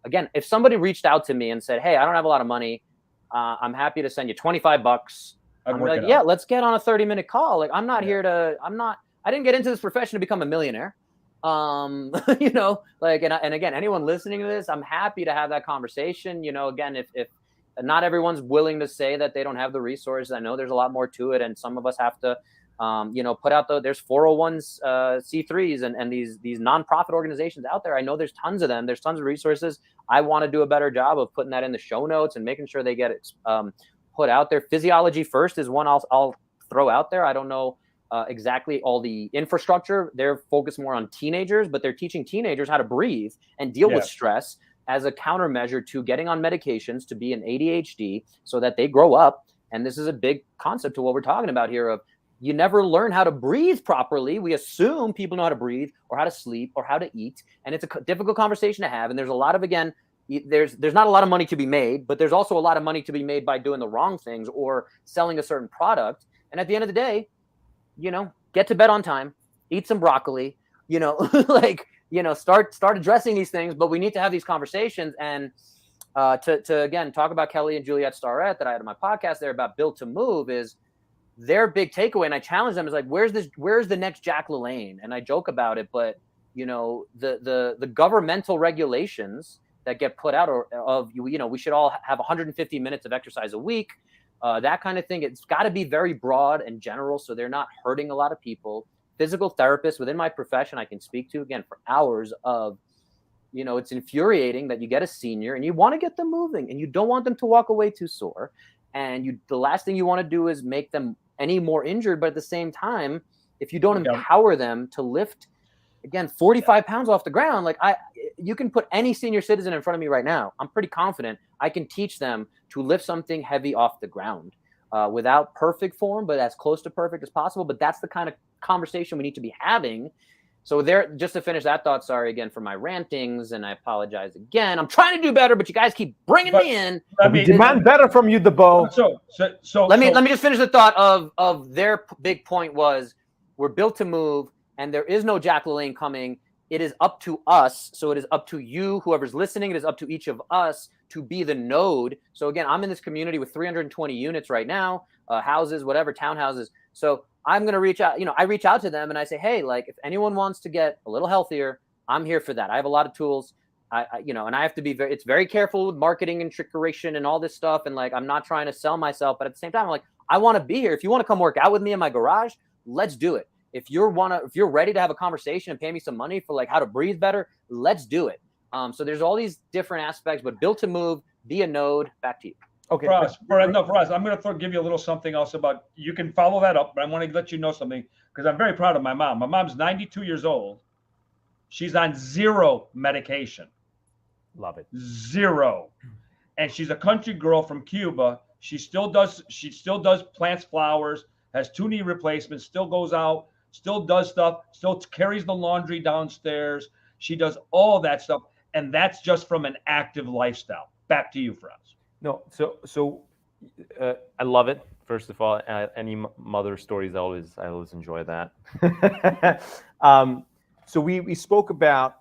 Again, if somebody reached out to me and said, hey, I don't have a lot of money, I'm happy to send you $25. I'm like, yeah, let's get on a 30-minute call. Like, I'm not here to, I didn't get into this profession to become a millionaire. And again, anyone listening to this, I'm happy to have that conversation. Again, if not everyone's willing to say that they don't have the resources, I know there's a lot more to it. And some of us have to, put out there's 401s, C3s and these nonprofit organizations out there. I know there's tons of them. There's tons of resources. I want to do a better job of putting that in the show notes and making sure they get it put out there. Physiology First is one I'll throw out there. I don't know exactly all the infrastructure. They're focused more on teenagers, but they're teaching teenagers how to breathe and deal with stress as a countermeasure to getting on medications to be an ADHD so that they grow up. And this is a big concept to what we're talking about here of, you never learn how to breathe properly. We assume people know how to breathe or how to sleep or how to eat. And it's a difficult conversation to have. And there's a lot of, again, there's not a lot of money to be made, but there's also a lot of money to be made by doing the wrong things or selling a certain product. And at the end of the day, get to bed on time, eat some broccoli, start addressing these things. But we need to have these conversations. And to again, talk about Kelly and Juliet Starrett that I had on my podcast there about Built to Move is, their big takeaway, and I challenge them, is like, where's the next Jack LaLanne? And I joke about it, but the governmental regulations that get put out we should all have 150 minutes of exercise a week, that kind of thing. It's got to be very broad and general, so they're not hurting a lot of people. Physical therapists within my profession, I can speak to, again, for hours of, it's infuriating that you get a senior and you want to get them moving and you don't want them to walk away too sore. And the last thing you want to do is make them any more injured. But at the same time, if you don't Yeah. empower them to lift, again, 45 pounds off the ground, like you can put any senior citizen in front of me right now. I'm pretty confident I can teach them to lift something heavy off the ground without perfect form, but as close to perfect as possible. But that's the kind of conversation we need to be having. So there, just to finish that thought, sorry again for my rantings, and I apologize again. I'm trying to do better, but you guys keep bringing me in. We demand better from you, DeBo. So let me just finish the thought of their big point was we're built to move, and there is no Jack LaLanne coming. It is up to us. So it is up to you, whoever's listening. It is up to each of us to be the node. So again, I'm in this community with 320 units right now, houses, whatever, townhouses. So I'm going to reach out, I reach out to them and I say, hey, like if anyone wants to get a little healthier, I'm here for that. I have a lot of tools, and I have to be it's very careful with marketing and trickeration and all this stuff. And like, I'm not trying to sell myself, but at the same time, I'm like, I want to be here. If you want to come work out with me in my garage, let's do it. If you're ready to have a conversation and pay me some money for like how to breathe better, let's do it. So there's all these different aspects, but built to move, be a node. Back to you. Okay. For us, I'm going to give you a little something else about, you can follow that up, but I want to let you know something because I'm very proud of my mom. My mom's 92 years old. She's on 0 medication. Love it. 0. And she's a country girl from Cuba. She still does plants flowers, has 2 knee replacements, still goes out, still does stuff, still carries the laundry downstairs. She does all that stuff. And that's just from an active lifestyle. Back to you, Faraz. No, so I love it. First of all, any mother stories, I always enjoy that. So we spoke about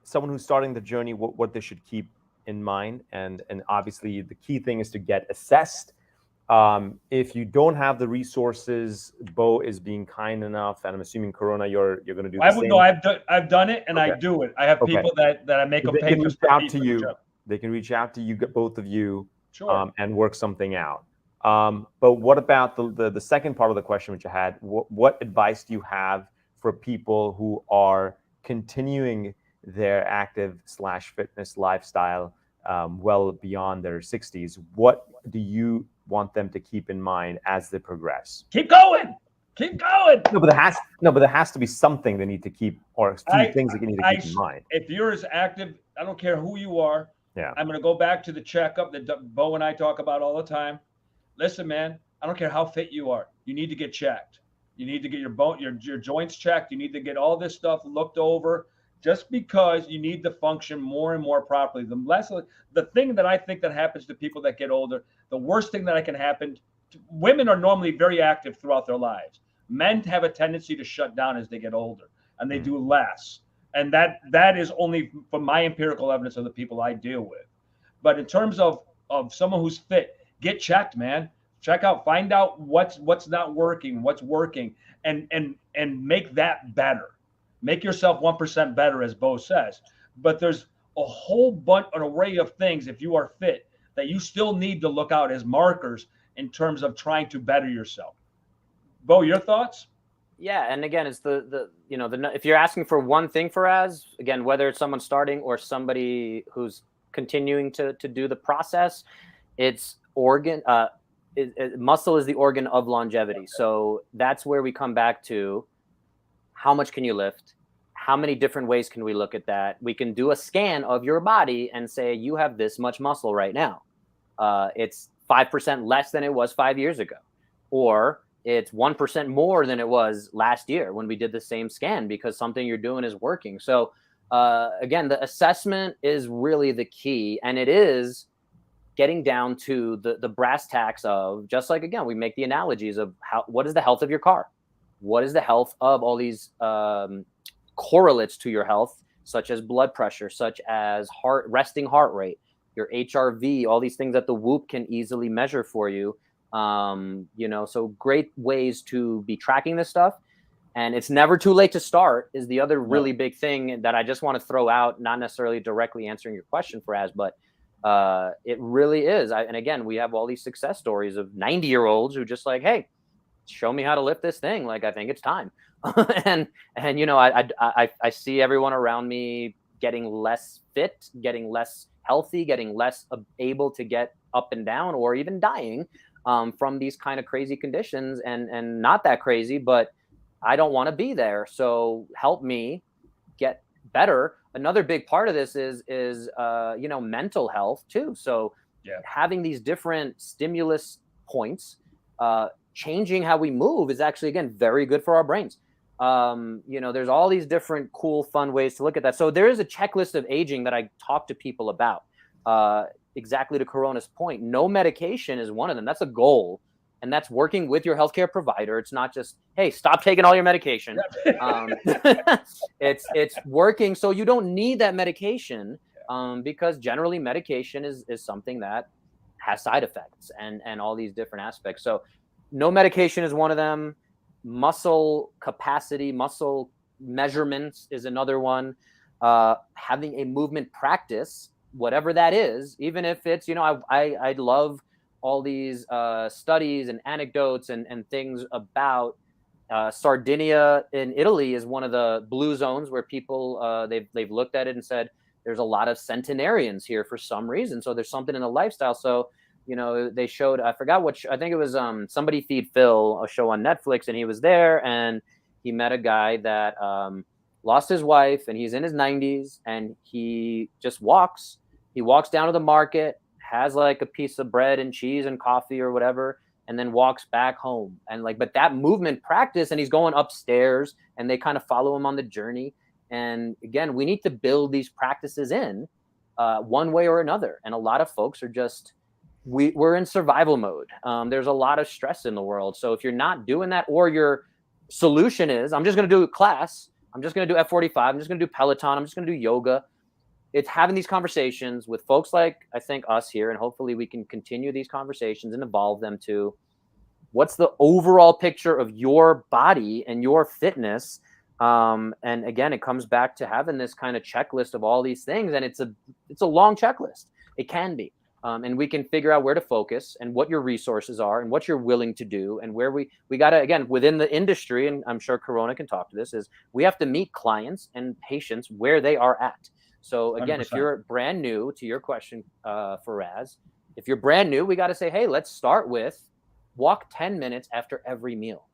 someone who's starting the journey, what they should keep in mind, and obviously the key thing is to get assessed. If you don't have the resources, Bo is being kind enough, and I'm assuming Corona, you're going to do the same. No, I've done it, and okay. I do it. I have people that I make them pay. They can reach out to you. They can reach out to you, both of you, sure. And work something out. But what about the second part of the question which I had? What advice do you have for people who are continuing their active/fitness lifestyle well beyond their 60s? What do you want them to keep in mind as they progress? Keep going. No, but there has to be something they need to keep, or a few things that you need to keep in mind. If you're as active, I don't care who you are. Yeah. I'm going to go back to the checkup that Bo and I talk about all the time. Listen, man, I don't care how fit you are. You need to get checked. You need to get your joints checked. You need to get all this stuff looked over, just because you need to function more and more properly. The thing that I think that happens to people that get older, the worst thing that can happen, women are normally very active throughout their lives. Men have a tendency to shut down as they get older, and they do less. And that is only from my empirical evidence of the people I deal with. But in terms of someone who's fit, get checked, man. Check out, find out what's not working, what's working, and make that better. Make yourself 1% better, as Bo says. But there's a whole bunch, an array of things, if you are fit, that you still need to look out as markers in terms of trying to better yourself. Bo, your thoughts? Yeah, and again, it's if you're asking for one thing, Faraz, again, whether it's someone starting or somebody who's continuing to do the process, it's muscle is the organ of longevity. So that's where we come back to how much can you lift? How many different ways can we look at that? We can do a scan of your body and say, you have this much muscle right now. It's 5% less than it was 5 years ago. Or it's 1% more than it was last year when we did the same scan, because something you're doing is working. So again, the assessment is really the key, and it is getting down to the brass tacks of, just like, again, we make the analogies of what is the health of your car? What is the health of all these correlates to your health, such as blood pressure, such as resting heart rate, your HRV, all these things that the Whoop can easily measure for you. So great ways to be tracking this stuff. And it's never too late to start is the other really big thing that I just want to throw out, not necessarily directly answering your question, Faraz, but it really is. And again, we have all these success stories of 90-year-olds who just like, hey, show me how to lift this thing. Like, I think it's time. and I see everyone around me getting less fit, getting less healthy, getting less able to get up and down, or even dying. from these kind of crazy conditions and not that crazy, but I don't want to be there. So help me get better. Another big part of this is mental health too. So having these different stimulus points, changing how we move is actually, again, very good for our brains. There's all these different cool, fun ways to look at that. So there is a checklist of aging that I talk to people about. Exactly to Corona's point, no medication is one of them. That's a goal. And that's working with your healthcare provider. It's not just, hey, stop taking all your medication. It's working so you don't need that medication, because generally medication is something that has side effects and all these different aspects. So no medication is one of them. Muscle capacity, muscle measurements is another one. Having a movement practice, whatever that is, even if it's, I love all these studies and anecdotes and things about Sardinia in Italy is one of the blue zones where people they've looked at it and said there's a lot of centenarians here for some reason. So there's something in the lifestyle. So they showed, I forgot what I think it was Somebody Feed Phil, a show on Netflix, and he was there and he met a guy that lost his wife and he's in his 90s and he just walks. He walks down to the market, has like a piece of bread and cheese and coffee or whatever, and then walks back home. And but that movement practice, and he's going upstairs and they kind of follow him on the journey. And again, we need to build these practices in one way or another. And a lot of folks are just, we're in survival mode. There's a lot of stress in the world. So if you're not doing that, or your solution is, I'm just going to do a class, I'm just going to do F45, I'm just going to do Peloton, I'm just going to do yoga. It's having these conversations with folks like, I think, us here, and hopefully we can continue these conversations and evolve them to what's the overall picture of your body and your fitness. And again, it comes back to having this kind of checklist of all these things. And it's a long checklist. It can be. And we can figure out where to focus and what your resources are and what you're willing to do. And where we got to, again, within the industry, and I'm sure Corona can talk to this, is we have to meet clients and patients where they are at. So again, 100%. If you're brand new, to your question, Faraz, if you're brand new, we got to say, hey, let's start with walk 10 minutes after every meal.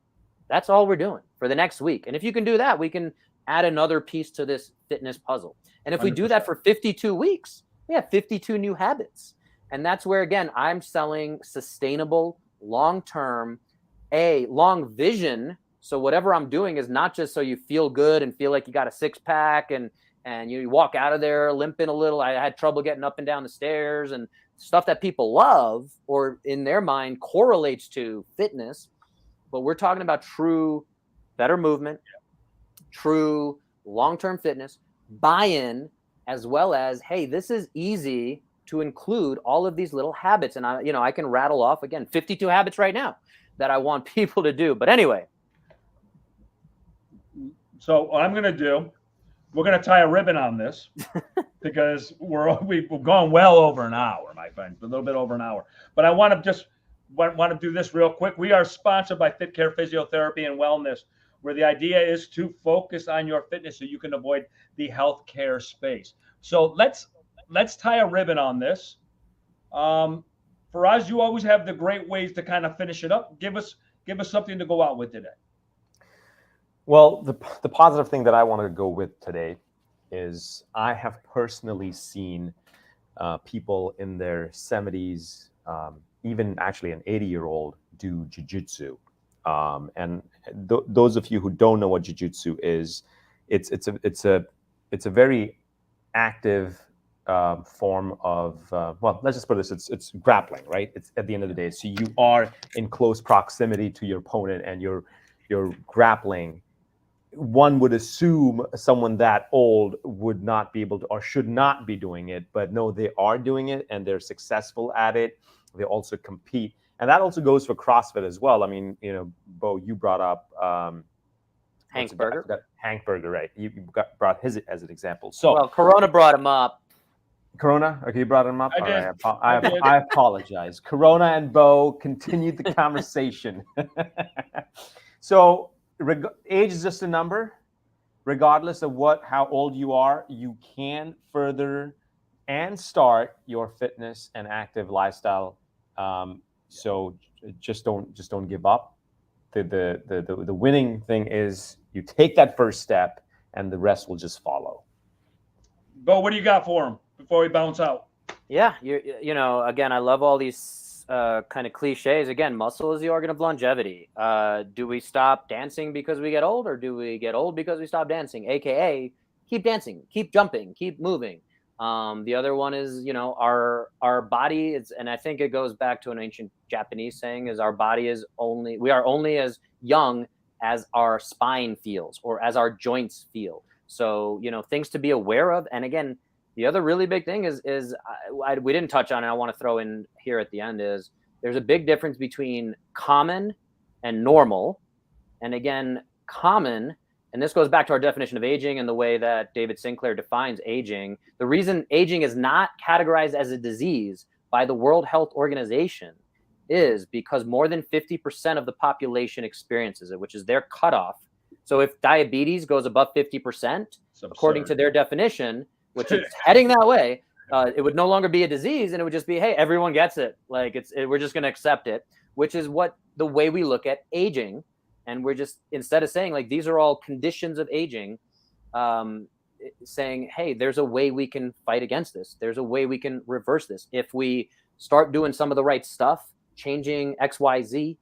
That's all we're doing for the next week. And if you can do that, we can add another piece to this fitness puzzle. And if we 100%. Do that for 52 weeks, we have 52 new habits. And that's where, again, I'm selling sustainable, long-term, long vision. So whatever I'm doing is not just so you feel good and feel like you got a six-pack and you walk out of there limping a little. I had trouble getting up and down the stairs and stuff that people love or in their mind correlates to fitness. But we're talking about true better movement, true long-term fitness, buy-in, as well as, hey, this is easy to include all of these little habits. And I can rattle off, again, 52 habits right now that I want people to do. But anyway. So what I'm going to do, we're going to tie a ribbon on this because we've gone well over an hour, my friend, a little bit over an hour. But I want to do this real quick. We are sponsored by Fit Care Physiotherapy and Wellness, where the idea is to focus on your fitness so you can avoid the healthcare space. So let's tie a ribbon on this. Faraz, you always have the great ways to kind of finish it up. Give us something to go out with today. Well, the positive thing that I want to go with today is I have personally seen people in their 70s, even actually an 80-year-old, do jiu-jitsu. And those of you who don't know what jiu-jitsu is, it's a very active form of well, let's just put this: it's grappling, right? It's at the end of the day, so you are in close proximity to your opponent and you're grappling. One would assume someone that old would not be able to or should not be doing it, but no, they are doing it and they're successful at it. They also compete, and that also goes for CrossFit as well. I mean, Bo, you brought up Hank Berger. Hank Berger, right? You brought his as an example. So, well, Corona brought him up. Corona, okay, you brought him up. I did. I apologize. Corona and Bo continued the conversation. So, age is just a number. Regardless of how old you are, you can further and start your fitness and active lifestyle So just don't give up. The winning thing is you take that first step, and the rest will just follow. Bo, what do you got for him before we bounce out? Yeah, you know, again, I love all these kind of cliches. Again, muscle is the organ of longevity. Do we stop dancing because we get old, or do we get old because we stop dancing? AKA, keep dancing, keep jumping, keep moving. The other one is, you know, our body is, and I think it goes back to an ancient Japanese saying, is our body is we are only as young as our spine feels or as our joints feel. So, you know, things to be aware of. And again, the other really big thing is we didn't touch on, and I want to throw in here at the end, is there's a big difference between common and normal. And again, common, and this goes back to our definition of aging and the way that David Sinclair defines aging. The reason aging is not categorized as a disease by the World Health Organization is because more than 50% of the population experiences it, which is their cutoff. So if diabetes goes above 50%, according to their definition, which is heading that way, it would no longer be a disease, and it would just be, hey, everyone gets it. Like we're just going to accept it, which is what the way we look at aging. And we're just, instead of saying like these are all conditions of aging, saying, hey, there's a way we can fight against this. There's a way we can reverse this. If we start doing some of the right stuff, changing XYZ,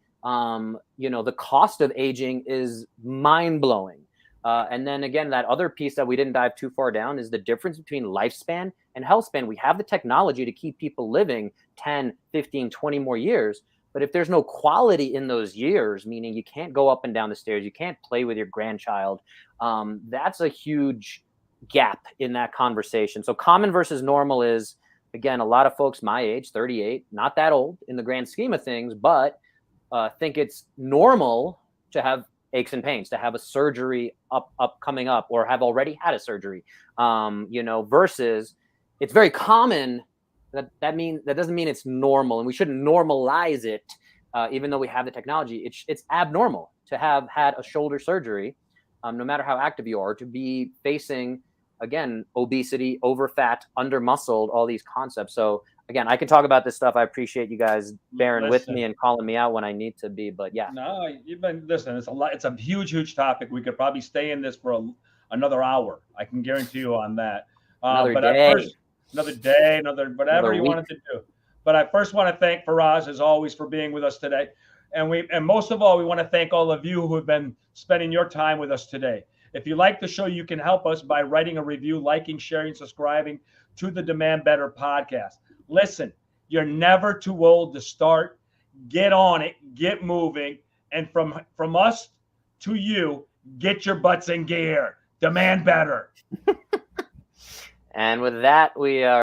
you know, the cost of aging is mind blowing. And then again, that other piece that we didn't dive too far down is the difference between lifespan and health span. We have the technology to keep people living 10, 15, 20 more years. But if there's no quality in those years, meaning you can't go up and down the stairs, you can't play with your grandchild, that's a huge gap in that conversation. So common versus normal is, again, a lot of folks my age, 38, not that old in the grand scheme of things, but think it's normal to have aches and pains, to have a surgery coming up, or have already had a surgery, you know, versus it's very common. That doesn't mean it's normal, and we shouldn't normalize it, even though we have the technology. It's abnormal to have had a shoulder surgery, no matter how active you are, to be facing, again, obesity, over fat, under muscled, all these concepts. So again, I can talk about this stuff. I appreciate you guys bearing with me and calling me out when I need to be, but yeah. No, you've been listening. It's a lot. It's a huge topic. We could probably stay in this for another hour. I can guarantee you on that. Another day, another whatever you wanted to do. But I first want to thank Faraz, as always, for being with us today. And most of all, we want to thank all of you who have been spending your time with us today. If you like the show, you can help us by writing a review, liking, sharing, subscribing to the Demand Better podcast. Listen, you're never too old to start. Get on it, get moving. And from us to you, get your butts in gear. Demand better. And with that, we are